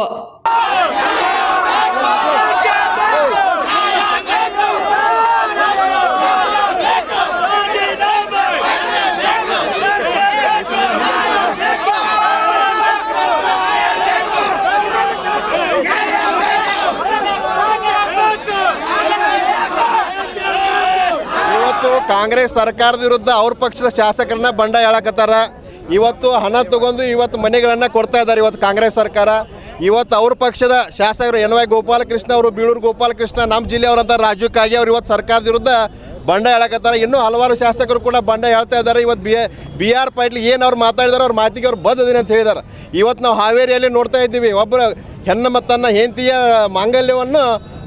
ಕಾಂಗ್ರೆಸ್ ಸರ್ಕಾರದ ವಿರುದ್ಧ ಅವ್ರ ಪಕ್ಷದ ಶಾಸಕರನ್ನ ಬಂಡಾಯ ಹೇಳಕತ್ತಾರ. ಇವತ್ತು ಹಣ ತಗೊಂಡು ಇವತ್ತು ಮನೆಗಳನ್ನು ಕೊಡ್ತಾ ಇದ್ದಾರೆ ಇವತ್ತು ಕಾಂಗ್ರೆಸ್ ಸರ್ಕಾರ. ಇವತ್ತು ಅವ್ರ ಪಕ್ಷದ ಶಾಸಕರು NY ಗೋಪಾಲಕೃಷ್ಣ ಅವರು, ಬೀಳೂರು ಗೋಪಾಲಕೃಷ್ಣ, ನಮ್ಮ ಜಿಲ್ಲೆಯವರಂತ ರಾಜು ಕಾಗೆ ಅವರು ಇವತ್ತು ಸರ್ಕಾರದ ವಿರುದ್ಧ ಬಂಡಾಯ ಹೇಳಕತ್ತಾರೆ. ಇನ್ನೂ ಹಲವಾರು ಶಾಸಕರು ಕೂಡ ಬಂಡಾಯ ಹೇಳ್ತಾ ಇದ್ದಾರೆ. ಇವತ್ತು BR ಪಾಟೀಲ್ ಏನು ಅವ್ರು ಮಾತಾಡಿದಾರೆ ಅವ್ರ ಮಾತಿಗೆ ಅವ್ರು ಬದ್ಧದಿನ ಅಂತ ಹೇಳಿದ್ದಾರೆ. ಇವತ್ತು ನಾವು ಹಾವೇರಿಯಲ್ಲಿ ನೋಡ್ತಾ ಇದ್ದೀವಿ, ಒಬ್ಬರು ಹೆಣ್ಣು ಮತ್ತನ್ನ ಹೆಂಡತಿಯ ಮಾಂಗಲ್ಯವನ್ನು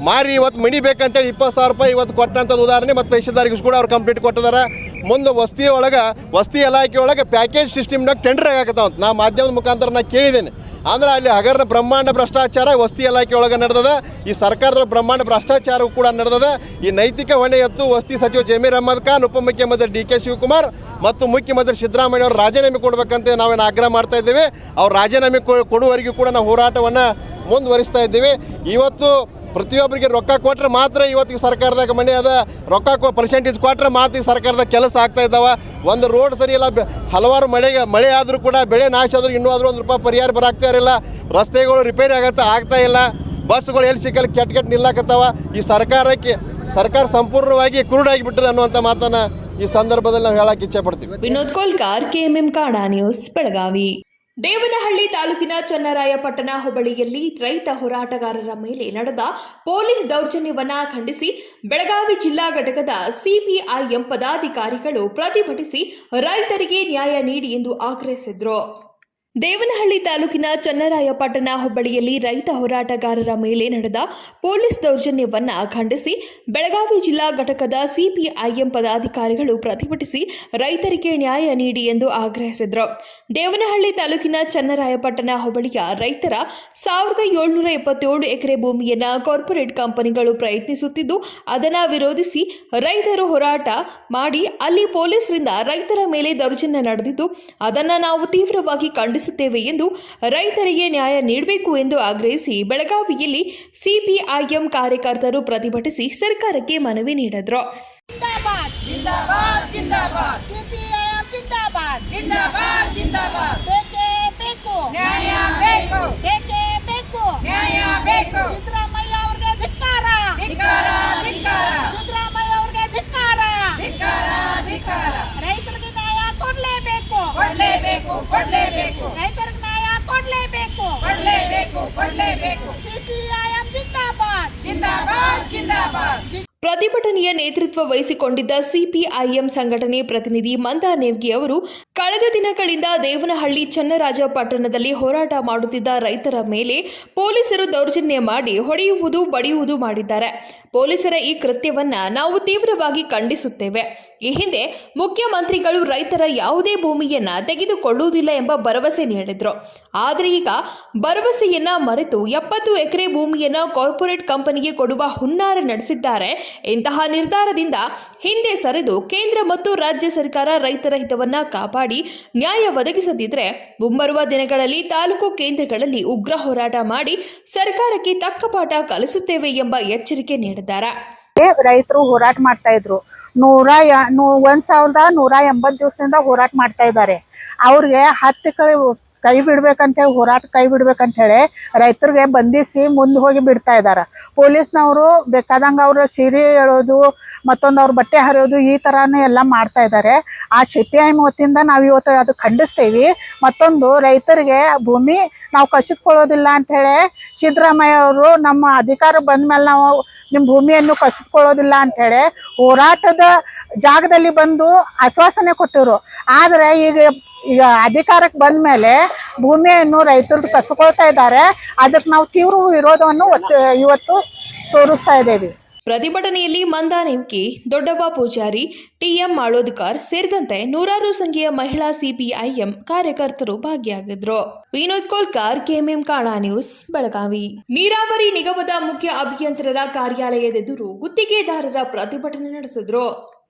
ಮಾರಿ ಇವತ್ತು ಮಣಿಬೇಕಂತೇಳಿ 20,000 ರೂಪಾಯಿ ಇವತ್ತು ಕೊಟ್ಟಂಥದ್ದು ಉದಾಹರಣೆ. ಮತ್ತು ತಹಶೀಲ್ದಾರ್ಗೂ ಕೂಡ ಅವ್ರು ಕಂಪ್ಲೀಟ್ ಕೊಟ್ಟಿದ್ದಾರೆ. ಮುಂದೆ ವಸತಿ ಇಲಾಖೆ ಒಳಗೆ ಪ್ಯಾಕೇಜ್ ಸಿಸ್ಟಮ್ನಾಗ ಟೆಂಡರ್ ಆಗಾಕತ್ತಾವ ಅಂತ ನಾ ಮಾಧ್ಯಮದ ಮುಖಾಂತರ ನಾ ಕೇಳಿದ್ದೇನೆ. ಅಂದ್ರೆ ಅಲ್ಲಿ ಹಗರಣ ಬ್ರಹ್ಮಾಂಡ ಭ್ರಷ್ಟಾಚಾರ ವಸತಿ ಇಲಾಖೆ ಒಳಗೆ ನಡೆದದ. ಈ ಸರ್ಕಾರದ ಬ್ರಹ್ಮಾಂಡ ಭ್ರಷ್ಟಾಚಾರವೂ ಕೂಡ ನಡೆದದ. ಈ ನೈತಿಕ ಹೊಣೆ ಎತ್ತು ವಸತಿ ಸಚಿವ ಜಮೀರ್ ಅಹಮದ್ ಖಾನ್, ಉಪಮುಖ್ಯಮಂತ್ರಿ DK ಶಿವಕುಮಾರ್ ಮತ್ತು ಮುಖ್ಯಮಂತ್ರಿ ಸಿದ್ದರಾಮಯ್ಯ ಅವರು ರಾಜೀನಾಮೆ ಕೊಡಬೇಕಂತ ನಾವೇನು ಆಗ್ರಹ ಮಾಡ್ತಾ ಇದ್ದೀವಿ. ಅವ್ರು ರಾಜೀನಾಮೆ ಕೊಡುವವರೆಗೂ ಕೂಡ ನಾವು ಹೋರಾಟವನ್ನು ಮುಂದುವರಿಸ್ತಾ ಇದ್ದೀವಿ. ಇವತ್ತು ಪ್ರತಿಯೊಬ್ಬರಿಗೆ ರೊಕ್ಕ ಕೊಟ್ಟರೆ ಮಾತ್ರ ಇವತ್ತಿಗೆ ಸರ್ಕಾರದಾಗ ಮನೆ ಅದ, ರೊಕ್ಕ ಪರ್ಸೆಂಟೇಜ್ ಕೊಟ್ಟರೆ ಮಾತ್ರ ಈ ಸರ್ಕಾರದಾಗ ಕೆಲಸ ಆಗ್ತಾ ಇದ್ದಾವೆ. ಒಂದು ರೋಡ್ ಸರಿ ಇಲ್ಲ, ಹಲವಾರು ಮಳೆ ಆದರೂ ಕೂಡ ಬೆಳೆ ನಾಶ ಆದರೂ ಇನ್ನೂ ಆದರೂ ₹1 ಪರಿಹಾರ ಬರಾಗ್ತಾ ಇರಲಿಲ್ಲ. ರಸ್ತೆಗಳು ರಿಪೇರಿ ಆಗ್ತಾ ಇಲ್ಲ. ಬಸ್ಗಳು ಎಲ್ಲಿ ಸಿಕ್ಕಲ್ಲಿ ಕೆಟ್ಟ ನಿಲ್ಲಾಕತ್ತಾವ. ಈ ಸರ್ಕಾರ ಸಂಪೂರ್ಣವಾಗಿ ಕುರುಡಾಗಿ ಬಿಟ್ಟದ ಅನ್ನುವಂಥ ಮಾತನ್ನು ಈ ಸಂದರ್ಭದಲ್ಲಿ ನಾವು ಹೇಳಕ್ಕೆ ಇಚ್ಛೆ ಪಡ್ತೀವಿ. ವಿನೋದ್ ಕೋಲ್ಕಾರ್, KMM ಕಾಡಾ ನ್ಯೂಸ್, ಬೆಳಗಾವಿ. ದೇವನಹಳ್ಳಿ ತಾಲೂಕಿನ ಚನ್ನರಾಯಪಟ್ಟಣ ಹೋಬಳಿಯಲ್ಲಿ ರೈತ ಹೋರಾಟಗಾರರ ಮೇಲೆ ನಡೆದ ಪೊಲೀಸ್ ದೌರ್ಜನ್ಯವನ್ನ ಖಂಡಿಸಿ ಬೆಳಗಾವಿ ಜಿಲ್ಲಾ ಘಟಕದ ಸಿಪಿಐಎಂ ಪದಾಧಿಕಾರಿಗಳು ಪ್ರತಿಭಟಿಸಿ ರೈತರಿಗೆ ನ್ಯಾಯ ನೀಡಿ ಎಂದು ಆಗ್ರಹಿಸಿದರು. ದೇವನಹಳ್ಳಿ ತಾಲೂಕಿನ ಚನ್ನರಾಯಪಟ್ಟಣ ಹೋಬಳಿಯಲ್ಲಿ ರೈತ ಹೋರಾಟಗಾರರ ಮೇಲೆ ನಡೆದ ಪೊಲೀಸ್ ದೌರ್ಜನ್ಯವನ್ನ ಖಂಡಿಸಿ ಬೆಳಗಾವಿ ಜಿಲ್ಲಾ ಘಟಕದ ಸಿಪಿಐಎಂ ಪದಾಧಿಕಾರಿಗಳು ಪ್ರತಿಭಟಿಸಿ ರೈತರಿಗೆ ನ್ಯಾಯ ನೀಡಿ ಎಂದು ಆಗ್ರಹಿಸಿದರು. ದೇವನಹಳ್ಳಿ ತಾಲೂಕಿನ ಚನ್ನರಾಯಪಟ್ಟಣ ಹೋಬಳಿಯ ರೈತರ 1777 ಎಕರೆ ಭೂಮಿಯನ್ನ ಕಾರ್ಪೊರೇಟ್ ಕಂಪನಿಗಳು ಪ್ರಯತ್ನಿಸುತ್ತಿದ್ದು ಅದನ್ನು ವಿರೋಧಿಸಿ ರೈತರು ಹೋರಾಟ ಮಾಡಿ ಅಲ್ಲಿ ಪೊಲೀಸರಿಂದ ರೈತರ ಮೇಲೆ ದೌರ್ಜನ್ಯ ನಡೆದಿದ್ದು ಅದನ್ನು ನಾವು ತೀವ್ರವಾಗಿ ಖಂಡಿಸುತ್ತೇವೆ ಎಂದು ರೈತರಿಗೆ ನ್ಯಾಯ ನೀಡಬೇಕು ಎಂದು ಆಗ್ರಹಿಸಿ ಬೆಳಗಾವಿಯಲ್ಲಿ ಸಿಪಿಐಎಂ ಕಾರ್ಯಕರ್ತರು ಪ್ರತಿಭಟಿಸಿ ಸರ್ಕಾರಕ್ಕೆ ಮನವಿ ನೀಡಿದರು. ರೈತರಿಗೆ ನ್ಯಾಯ ಕೊಡ್ಲೇಬೇಕು, ರೈತರಿಗೆ ನ್ಯಾಯ ಕೊಡ್ಲೇಬೇಕು. ಸಿಪಿಐಎಂ ಜಿಂದಾಬಾದ್, ಜಿಂದಾಬಾದ್, ಜಿಂದಾಬಾದ್. ಪ್ರತಿಭಟನೆಯ ನೇತೃತ್ವ ವಹಿಸಿಕೊಂಡಿದ್ದ ಸಿಪಿಐಎಂ ಸಂಘಟನೆ ಪ್ರತಿನಿಧಿ ಮಂದಾ ನೇವ್ಗಿ ಅವರು ಕಳೆದ ದಿನಗಳಿಂದ ದೇವನಹಳ್ಳಿ ಚನ್ನರಾಜಪಟ್ಟಣದಲ್ಲಿ ಹೋರಾಟ ಮಾಡುತ್ತಿದ್ದ ರೈತರ ಮೇಲೆ ಪೊಲೀಸರು ದೌರ್ಜನ್ಯ ಮಾಡಿ ಹೊಡೆಯುವುದು ಬಡಿಯುವುದು ಮಾಡಿದ್ದಾರೆ. ಪೊಲೀಸರ ಈ ಕೃತ್ಯವನ್ನ ನಾವು ತೀವ್ರವಾಗಿ ಖಂಡಿಸುತ್ತೇವೆ. ಈ ಹಿಂದೆ ಮುಖ್ಯಮಂತ್ರಿಗಳು ರೈತರ ಯಾವುದೇ ಭೂಮಿಯನ್ನ ತೆಗೆದುಕೊಳ್ಳುವುದಿಲ್ಲ ಎಂಬ ಭರವಸೆ ನೀಡಿದ್ರು. ಆದರೆ ಈಗ ಭರವಸೆಯನ್ನ ಮರೆತು 70 ಎಕರೆ ಭೂಮಿಯನ್ನ ಕಾರ್ಪೊರೇಟ್ ಕಂಪನಿಗೆ ಕೊಡುವ ಹುನ್ನಾರ ನಡೆಸಿದ್ದಾರೆ. ಇಂತಹ ನಿರ್ಧಾರದಿಂದ ಹಿಂದೆ ಸರಿದು ಕೇಂದ್ರ ಮತ್ತು ರಾಜ್ಯ ಸರ್ಕಾರ ರೈತರ ಹಿತವನ್ನ ಕಾಪಾಡಿ ನ್ಯಾಯ ಒದಗಿಸದಿದ್ದರೆ ಮುಂಬರುವ ದಿನಗಳಲ್ಲಿ ತಾಲೂಕು ಕೇಂದ್ರಗಳಲ್ಲಿ ಉಗ್ರ ಹೋರಾಟ ಮಾಡಿ ಸರ್ಕಾರಕ್ಕೆ ತಕ್ಕ ಪಾಠ ಕಲಿಸುತ್ತೇವೆ ಎಂಬ ಎಚ್ಚರಿಕೆ ನೀಡಿದ್ದಾರೆ. ರೈತರು ಹೋರಾಟ ಮಾಡ್ತಾ ಇದ್ರು. 1180 ದಿವಸದಿಂದ ಹೋರಾಟ ಮಾಡ್ತಾ ಇದ್ದಾರೆ. ಅವ್ರಿಗೆ 10 ಕೈ ಬಿಡ್ಬೇಕಂತ ಹೇಳಿ ಹೋರಾಟ ಕೈ ಬಿಡ್ಬೇಕಂತ ಹೇಳಿ ರೈತರಿಗೆ ಬಂಧಿಸಿ ಮುಂದೆ ಹೋಗಿ ಬಿಡ್ತಾ ಇದ್ದಾರೆ. ಪೊಲೀಸ್ನವರು ಬೇಕಾದಂಗೆ ಅವ್ರ ಸೀರೆ ಎಳೋದು ಮತ್ತೊಂದು ಅವ್ರ ಬಟ್ಟೆ ಹರಿಯೋದು ಈ ಥರನೇ ಎಲ್ಲ ಮಾಡ್ತಾ ಇದ್ದಾರೆ. ಆ ಸಿಪಿಐಎಂ ವತಿಯಿಂದ ನಾವು ಇವತ್ತು ಅದು ಖಂಡಿಸ್ತೀವಿ. ಮತ್ತೊಂದು ರೈತರಿಗೆ ಭೂಮಿ ನಾವು ಕಸಿದುಕೊಳ್ಳೋದಿಲ್ಲ ಅಂಥೇಳಿ ಸಿದ್ದರಾಮಯ್ಯ ಅವರು ನಮ್ಮ ಅಧಿಕಾರ ಬಂದ ಮೇಲೆ ನಾವು ನಿಮ್ಮ ಭೂಮಿಯನ್ನು ಕಸಿದುಕೊಳ್ಳೋದಿಲ್ಲ ಅಂಥೇಳಿ ಹೋರಾಟದ ಜಾಗದಲ್ಲಿ ಬಂದು ಆಶ್ವಾಸನೆ ಕೊಟ್ಟರು. ಆದರೆ ಈಗ ಅಧಿಕಾರಕ್ಕೆ ಬಂದ ಮೇಲೆ ಭೂಮಿಯನ್ನು ರೈತರು ಕಸಿಕೊಳ್ತಾ ಇದ್ದಾರೆ. ಅದಕ್ಕೆ ನಾವು ತೀವ್ರ ವಿರೋಧವನ್ನು ಇವತ್ತು ತೋರಿಸ್ತಾ ಇದ್ದೇವೆ. ಪ್ರತಿಭಟನೆಯಲ್ಲಿ ಮಂದಾ ನೇವ್ಗಿ, ದೊಡ್ಡವ್ವ ಪೂಜಾರಿ, ಟಿಎಂ ಮಾಳೋದ್ಕರ್ ಸೇರಿದಂತೆ ನೂರಾರು ಸಂಖ್ಯೆಯ ಮಹಿಳಾ ಸಿಪಿಐಎಂ ಕಾರ್ಯಕರ್ತರು ಭಾಗಿಯಾಗಿದ್ರು. Vinod Kolkar, KMM Kannada news, Belagavi. ನೀರಾವರಿ ನಿಗಮದ ಮುಖ್ಯ ಅಭಿಯಂತರರ ಕಾರ್ಯಾಲಯದೆದುರು ಗುತ್ತಿಗೆದಾರರ ಪ್ರತಿಭಟನೆ ನಡೆಸಿದ್ರು.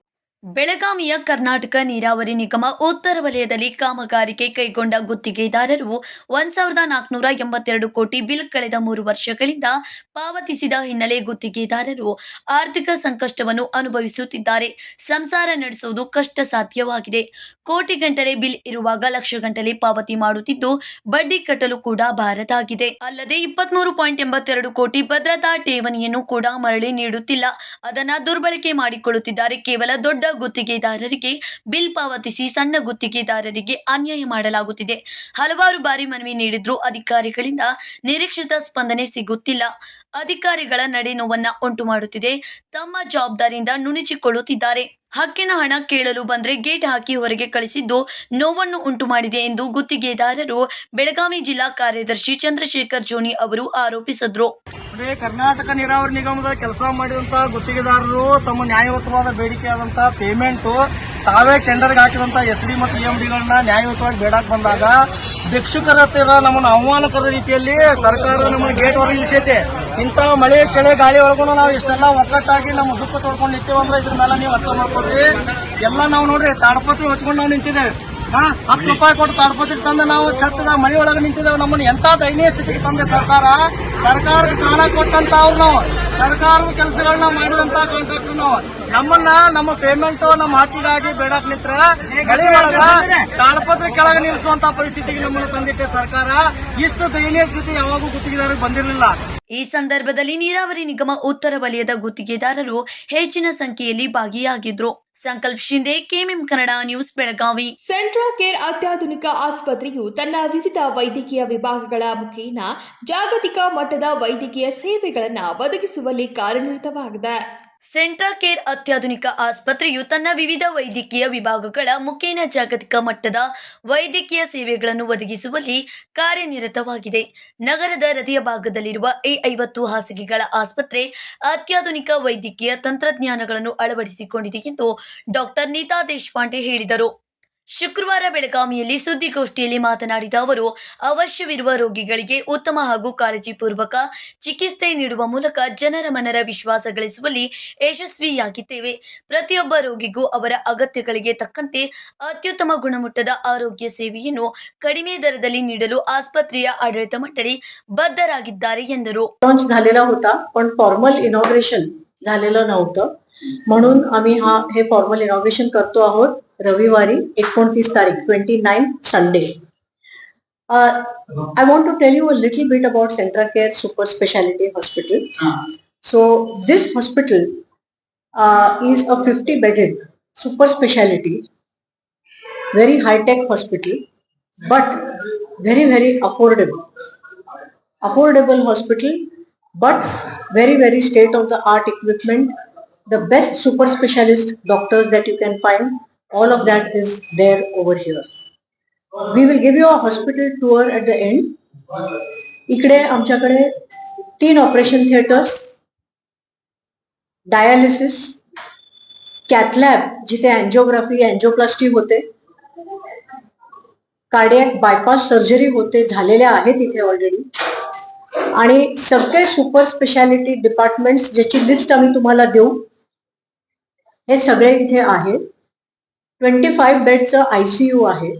ಬೆಳಗಾವಿಯ ಕರ್ನಾಟಕ ನೀರಾವರಿ ನಿಗಮ ಉತ್ತರ ವಲಯದಲ್ಲಿ ಕಾಮಗಾರಿಗೆ ಕೈಗೊಂಡ ಗುತ್ತಿಗೆದಾರರು 1482 ಕೋಟಿ ಬಿಲ್ ಕಳೆದ 3 ವರ್ಷಗಳಿಂದ ಪಾವತಿಸಿದ ಹಿನ್ನೆಲೆ ಗುತ್ತಿಗೆದಾರರು ಆರ್ಥಿಕ ಸಂಕಷ್ಟವನ್ನು ಅನುಭವಿಸುತ್ತಿದ್ದಾರೆ. ಸಂಸಾರ ನಡೆಸುವುದು ಕಷ್ಟ ಸಾಧ್ಯವಾಗಿದೆ. ಕೋಟಿಗಟ್ಟಲೆ ಬಿಲ್ ಇರುವಾಗ ಲಕ್ಷಗಟ್ಟಲೆ ಪಾವತಿ ಮಾಡುತ್ತಿದ್ದು ಬಡ್ಡಿ ಕಟ್ಟಲು ಕೂಡ ಭಾರದಾಗಿದೆ. ಅಲ್ಲದೆ 23.82 ಕೋಟಿ ಭದ್ರತಾ ಠೇವಣಿಯನ್ನು ಕೂಡ ಮರಳಿ ನೀಡುತ್ತಿಲ್ಲ. ಅದನ್ನ ದುರ್ಬಳಕೆ ಮಾಡಿಕೊಳ್ಳುತ್ತಿದ್ದಾರೆ. ಕೇವಲ ದೊಡ್ಡ ಗುತ್ತಿಗೆದಾರರಿಗೆ ಬಿಲ್ ಪಾವತಿಸಿ ಸಣ್ಣ ಗುತ್ತಿಗೆದಾರರಿಗೆ ಅನ್ಯಾಯ ಮಾಡಲಾಗುತ್ತಿದೆ. ಹಲವಾರು ಬಾರಿ ಮನವಿ ನೀಡಿದ್ರೂ ಅಧಿಕಾರಿಗಳಿಂದ ನಿರೀಕ್ಷಿತ ಸ್ಪಂದನೆ ಸಿಗುತ್ತಿಲ್ಲ. ಅಧಿಕಾರಿಗಳ ನಡೆ ನೋವನ್ನ ಉಂಟು ಮಾಡುತ್ತಿದೆ. ತಮ್ಮ ಜವಾಬ್ದಾರಿಯಿಂದ ನುಣುಚಿಕೊಳ್ಳುತ್ತಿದ್ದಾರೆ. ಹಕ್ಕಿನ ಹಣ ಕೇಳಲು ಬಂದ್ರೆ ಗೇಟ್ ಹಾಕಿ ಹೊರಗೆ ಕಳಿಸಿದ್ದು ನೋವನ್ನು ಉಂಟು ಮಾಡಿದೆ ಎಂದು ಗುತ್ತಿಗೆದಾರರು ಬೆಳಗಾವಿ ಜಿಲ್ಲಾ ಕಾರ್ಯದರ್ಶಿ ಚಂದ್ರಶೇಖರ್ ಜೋನಿ ಅವರು ಆರೋಪಿಸಿದ್ರು. ಕರ್ನಾಟಕ ನೀರಾವರಿ ನಿಗಮದ ಕೆಲಸ ಮಾಡಿದಂತಹ ಗುತ್ತಿಗೆದಾರರು ತಮ್ಮ ನ್ಯಾಯಯುತವಾದ ಬೇಡಿಕೆಯಾದಂತಹ ಪೇಮೆಂಟ್ ತಾವೇ ಟೆಂಡರ್ಗೆ ಹಾಕಿದಂತಹ SD ಮತ್ತು EMDಗಳನ್ನ ನ್ಯಾಯಯುತವಾಗಿ ಬೇಡಕ್ಕೆ ಬಂದಾಗ ಭಿಕ್ಷುಕರ ಹತ್ತಿರ ನಮ್ಮನ್ನು ಅವಮಾನಕರ ರೀತಿಯಲ್ಲಿ ಸರ್ಕಾರ ನಮ್ಮನ್ನು ಗೇಟ್ ಹೊರಗೆ ನಿಲ್ಲಿಸೈತೆ. ಇಂಥ ಮಳೆ ಚಳಿ ಗಾಳಿ ಒಳಗೂ ನಾವು ಇಷ್ಟೆಲ್ಲ ಒಕ್ಕಟ್ಟಾಗಿ ನಮ್ಮ ದುಃಖ ತೊಡ್ಕೊಂಡು ನಿಂತೀವಿ ಅಂದ್ರೆ ಇದ್ರ ಮೇಲೆ ನೀವು ಅರ್ಥ ಮಾಡ್ಕೊಡ್ರಿ. ಎಲ್ಲ ನಾವು ನೋಡ್ರಿ ತಾಡಪತ್ರಿ ಹೊಚ್ಕೊಂಡು ನಾವು ನಿಂತಿದ್ದೇವೆ. 10 ರೂಪಾಯಿ ಕೊಟ್ಟು ತಾಡಪತ್ರಿ ತಂದು ನಾವು ಛತ್ತದ ಮಳೆ ಒಳಗೆ ನಿಂತಿದ್ದೇವೆ. ನಮ್ಮನ್ನು ಎಂತ ದಯನೀಯ ಸ್ಥಿತಿಗೆ ತಂದೆ ಸರ್ಕಾರಕ್ಕೆ ಸಾಲ ಕೊಟ್ಟಂತ ಅವ್ರು ನಾವು ಸರ್ಕಾರದ ಕೆಲಸಗಳನ್ನ ಮಾಡಿದಂತ ಕಾಂಟ್ರಾಕ್ಟರ್ ನಾವು ನಮ್ಮನ್ನ ನಮ್ಮ ಪೇಮೆಂಟ್ ನಮ್ಮ ಹಕ್ಕಿಗಾಗಿ ಬೇಡಕ್ ನಿಂತ್ರ ಮಳೆ ಒಳಗ ತಾಡಪತ್ರಿ ಕೆಳಗೆ ನಿಲ್ಲಿಸುವಂತ ಪರಿಸ್ಥಿತಿಗೆ ನಮ್ಮನ್ನು ತಂದಿಟ್ಟೆ ಸರ್ಕಾರ. ಇಷ್ಟು ದಯನೀಯ ಸ್ಥಿತಿ ಯಾವಾಗೂ ಗುತ್ತಿಗೆದಾರರಿಗೆ ಬಂದಿರಲಿಲ್ಲ. ಈ ಸಂದರ್ಭದಲ್ಲಿ ನೀರಾವರಿ ನಿಗಮ ಉತ್ತರ ವಲಯದ ಗುತ್ತಿಗೆದಾರರು ಹೆಚ್ಚಿನ ಸಂಖ್ಯೆಯಲ್ಲಿ ಭಾಗಿಯಾಗಿದ್ರು. Sankalp Shinde, KMM Kannada news, Belagavi. Centra Care ಅತ್ಯಾಧುನಿಕ ಆಸ್ಪತ್ರೆಯು ತನ್ನ ವಿವಿಧ ವೈದ್ಯಕೀಯ ವಿಭಾಗಗಳ ಮುಖೇನ ಜಾಗತಿಕ ಮಟ್ಟದ ವೈದ್ಯಕೀಯ ಸೇವೆಗಳನ್ನು ಒದಗಿಸುವಲ್ಲಿ ಕಾರ್ಯನಿರತವಾಗಿದೆ. ಸೆಂಟ್ರಾ ಕೇರ್ ಅತ್ಯಾಧುನಿಕ ಆಸ್ಪತ್ರೆಯು ತನ್ನ ವಿವಿಧ ವೈದ್ಯಕೀಯ ವಿಭಾಗಗಳ ಮುಖೇನ ಜಾಗತಿಕ ಮಟ್ಟದ ವೈದ್ಯಕೀಯ ಸೇವೆಗಳನ್ನು ಒದಗಿಸುವಲ್ಲಿ ಕಾರ್ಯನಿರತವಾಗಿದೆ. ನಗರದ ಹೃದಯ ಭಾಗದಲ್ಲಿರುವ ಈ 50 ಹಾಸಿಗೆಗಳ ಆಸ್ಪತ್ರೆ ಅತ್ಯಾಧುನಿಕ ವೈದ್ಯಕೀಯ ತಂತ್ರಜ್ಞಾನಗಳನ್ನು ಅಳವಡಿಸಿಕೊಂಡಿದೆ ಎಂದು ಡಾಕ್ಟರ್ ನೀತಾ ದೇಶಪಾಂಡೆ ಹೇಳಿದರು. ಶುಕ್ರವಾರ ಬೆಳಗಾವಿಯಲ್ಲಿ ಸುದ್ದಿಗೋಷ್ಠಿಯಲ್ಲಿ ಮಾತನಾಡಿದ ಅವರು, ಅವಶ್ಯವಿರುವ ರೋಗಿಗಳಿಗೆ ಉತ್ತಮ ಹಾಗೂ ಕಾಳಜಿಪೂರ್ವಕ ಚಿಕಿತ್ಸೆ ನೀಡುವ ಮೂಲಕ ಜನರ ಮನರ ವಿಶ್ವಾಸ ಗಳಿಸುವಲ್ಲಿ ಯಶಸ್ವಿಯಾಗಿದ್ದೇವೆ. ಪ್ರತಿಯೊಬ್ಬ ರೋಗಿಗೂ ಅವರ ಅಗತ್ಯಗಳಿಗೆ ತಕ್ಕಂತೆ ಅತ್ಯುತ್ತಮ ಗುಣಮಟ್ಟದ ಆರೋಗ್ಯ ಸೇವೆಯನ್ನು ಕಡಿಮೆ दराದಲ್ಲಿ ನೀಡಲು ಆಸ್ಪತ್ರೆಯ ಆಡಳಿತ ಮಂಡಳಿ ಬದ್ಧರಾಗಿದ್ದಾರೆ ಎಂದರು. लॉन्च झालेला होता पण फॉर्मल इनॉग्रेशन झालेलं नव्हतं, म्हणून आम्ही हे फॉर्मल इनॉग्रेशन करतो आहोत रविवारी 29 तारीख 29 Sunday. I want to tell you a little bit about Centra Care Super Speciality Hospital. So this hospital is a 50-bedded super speciality, very high-tech hospital, but very, very affordable. Affordable hospital, but very, very state-of-the-art equipment, the best super specialist doctors that you can find, all of that is there over here. We will give you a hospital tour at the end. इकडे आमच्याकडे 3 operation theatres, dialysis, cath lab जिथे angiography angioplasty होते, cardiac bypass surgery होते, झालेल्या आहेत इथे already, आणि सगळे सुपर स्पेशालिटी डिपार्टमेंट्स ज्याची लिस्ट आम्ही तुम्हाला देऊ, हे सगळे इथे आहेत. 25 बेडचं ICU आहे,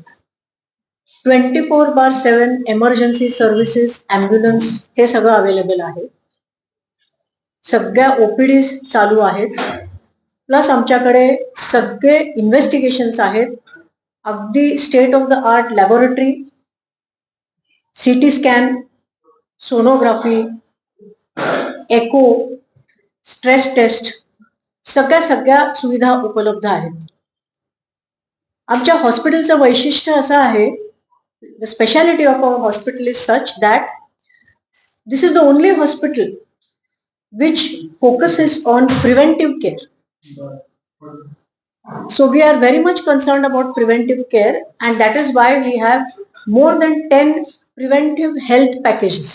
24/7 एमर्जन्सी सर्व्हिसेस, ॲम्ब्युलन्स हे सगळं अवेलेबल आहे. सगळ्या OPDs चालू आहेत, प्लस आमच्याकडे सगळे इन्व्हेस्टिगेशन्स आहेत, अगदी state of the art laboratory, CT scan, sonography, echo, stress test, सगळ्या सुविधा उपलब्ध आहेत. आमच्या हॉस्पिटलचं वैशिष्ट्य असं आहे, the speciality of our hospital is such that this is the only hospital which focuses on preventive care. So we are very much concerned about preventive care, and that is why we have more than 10 preventive health packages.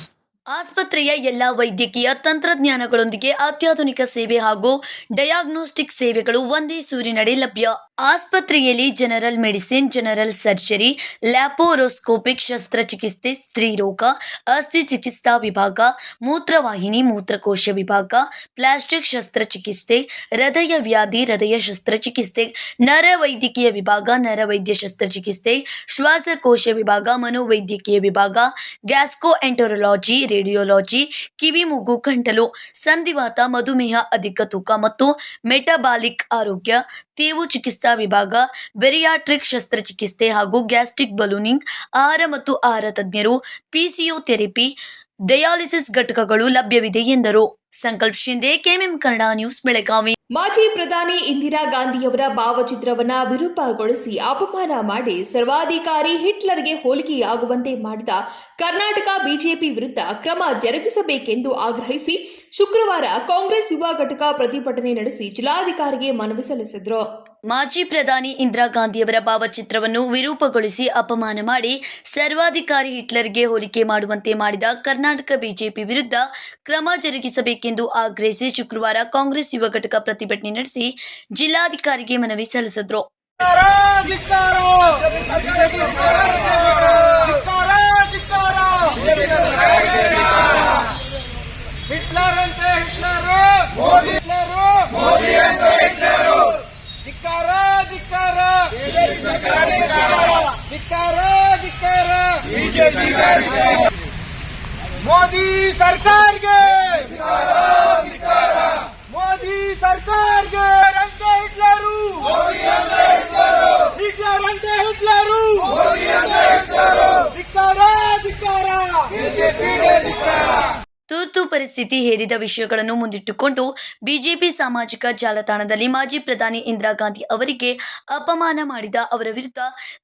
ಆಸ್ಪತ್ರೆಯ ಎಲ್ಲಾ ವೈದ್ಯಕೀಯ ತಂತ್ರಜ್ಞಾನಗಳೊಂದಿಗೆ ಅತ್ಯಾಧುನಿಕ ಸೇವೆ ಹಾಗೂ diagnostic ಸೇವೆಗಳು ಒಂದೇ ಸೂರಿನಡಿ ಲಭ್ಯ. ಆಸ್ಪತ್ರೆಯಲ್ಲಿ ಜನರಲ್ ಮೆಡಿಸಿನ್, ಜನರಲ್ ಸರ್ಜರಿ, ಲ್ಯಾಪೋರೋಸ್ಕೋಪಿಕ್ ಶಸ್ತ್ರಚಿಕಿತ್ಸೆ, ಸ್ತ್ರೀರೋಗ, ಅಸ್ಥಿ ಚಿಕಿತ್ಸಾ ವಿಭಾಗ, ಮೂತ್ರವಾಹಿನಿ ಮೂತ್ರಕೋಶ ವಿಭಾಗ, ಪ್ಲಾಸ್ಟಿಕ್ ಶಸ್ತ್ರಚಿಕಿತ್ಸೆ, ಹೃದಯ ವ್ಯಾಧಿ ಹೃದಯ ಶಸ್ತ್ರಚಿಕಿತ್ಸೆ, ನರ ವೈದ್ಯಕೀಯ ವಿಭಾಗ ನರವೈದ್ಯ ಶಸ್ತ್ರಚಿಕಿತ್ಸೆ, ಶ್ವಾಸಕೋಶ ವಿಭಾಗ, ಮನೋವೈದ್ಯಕೀಯ ವಿಭಾಗ, ಗ್ಯಾಸ್ಟ್ರೋಎಂಟರಾಲಜಿ, ರೇಡಿಯೋಲಜಿ, ಕಿವಿ ಮೂಗು ಗಂಟಲು, ಸಂಧಿವಾತ, ಮಧುಮೇಹ, ಅಧಿಕ ತೂಕ ಮತ್ತು ಮೆಟಬಾಲಿಕ್ ಆರೋಗ್ಯ, ತೇವು ಚಿಕಿತ್ಸಾ ವಿಭಾಗ, ಬೆರಿಯಾಟ್ರಿಕ್ ಶಸ್ತ್ರಚಿಕಿತ್ಸೆ ಹಾಗೂ ಗ್ಯಾಸ್ಟ್ರಿಕ್ ಬಲೂನಿಂಗ್, ಆಹಾರ ಮತ್ತು ಆಹಾರ ತಜ್ಞರು, ಪಿಸಿಯೋಥೆರಪಿ, ಡಯಾಲಿಸಿಸ್ ಘಟಕಗಳು ಲಭ್ಯವಿದೆ ಎಂದರು. ಸಂಕಲ್ಪ ಶಿಂದೆ, ಕೆಎಂಎಂ ಕನ್ನಡ ನ್ಯೂಸ್, ಬೆಳಗಾವಿ. ಮಾಜಿ ಪ್ರಧಾನಿ ಇಂದಿರಾ ಗಾಂಧಿಯವರ ಭಾವಚಿತ್ರವನ್ನ ವಿರೂಪಗೊಳಿಸಿ ಅಪಮಾನ ಮಾಡಿ ಸರ್ವಾಧಿಕಾರಿ ಹಿಟ್ಲರ್ಗೆ ಹೋಲಿಕೆಯಾಗುವಂತೆ ಮಾಡಿದ ಕರ್ನಾಟಕ ಬಿಜೆಪಿ ವಿರುದ್ಧ ಕ್ರಮ ಜರುಗಿಸಬೇಕೆಂದು ಆಗ್ರಹಿಸಿ ಶುಕ್ರವಾರ ಕಾಂಗ್ರೆಸ್ ಯುವ ಘಟಕ ಪ್ರತಿಭಟನೆ ನಡೆಸಿ ಜಿಲ್ಲಾಧಿಕಾರಿಗೆ ಮನವಿ ಸಲ್ಲಿಸಿದರು. ಮಾಜಿ ಪ್ರಧಾನಿ ಇಂದಿರಾ ಗಾಂಧಿಯವರ ಭಾವಚಿತ್ರವನ್ನು ವಿರೂಪಗೊಳಿಸಿ ಅಪಮಾನ ಮಾಡಿ ಸರ್ವಾಧಿಕಾರಿ ಹಿಟ್ಲರ್ಗೆ ಹೋಲಿಕೆ ಮಾಡುವಂತೆ ಮಾಡಿದ ಕರ್ನಾಟಕ ಬಿಜೆಪಿ ವಿರುದ್ಧ ಕ್ರಮ ಜರುಗಿಸಬೇಕೆಂದು ಆಗ್ರಹಿಸಿ ಶುಕ್ರವಾರ ಕಾಂಗ್ರೆಸ್ ಯುವ ಘಟಕ ಪ್ರತಿಭಟನೆ ನಡೆಸಿ ಜಿಲ್ಲಾಧಿಕಾರಿಗೆ ಮನವಿ ಸಲ್ಲಿಸಿದರು. ಮೋದಿ ಸರ್ಕಾರ್ಗೆ ಮೋದಿ ಸರ್ಕಾರ್ಗೆ ಅಂತ ಹಿಟ್ಲರು ಹಿಟ್ಲರ್ ಅಂತ ಹಿಟ್ಲರು ಧಿಕ್ಕಾರ ಧಿಕ್ಕಾರ. ತುರ್ತು ಪರಿಸ್ಥಿತಿ ಸ್ಥಿತಿ ಹೇರಿದ ವಿಷಯಗಳನ್ನು ಮುಂದಿಟ್ಟುಕೊಂಡು ಬಿಜೆಪಿ ಸಾಮಾಜಿಕ ಜಾಲತಾಣದಲ್ಲಿ ಮಾಜಿ ಪ್ರಧಾನಿ ಇಂದಿರಾ ಗಾಂಧಿ ಅವರಿಗೆ ಅಪಮಾನ ಮಾಡಿದ ಅವರ ವಿರುದ್ಧ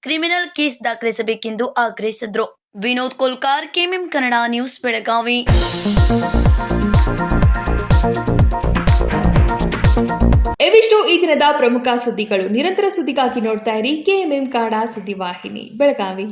ಕ್ರಿಮಿನಲ್ ಕೇಸ್ ದಾಖಲಿಸಬೇಕೆಂದು ಆಗ್ರಹಿಸಿದರು. Vinod Kolkar, KMM Kannada news, Belagavi. ಇವಿಷ್ಟು ಈ ದಿನದ ಪ್ರಮುಖ ಸುದ್ದಿಗಳು. ನಿರಂತರ ಸುದ್ದಿಗಾಗಿ ನೋಡ್ತಾ ಇರಿ ಕೆಎಂಎಂ ಕನ್ನಡ ಸುದ್ದಿವಾಹಿನಿ, ಬೆಳಗಾವಿ.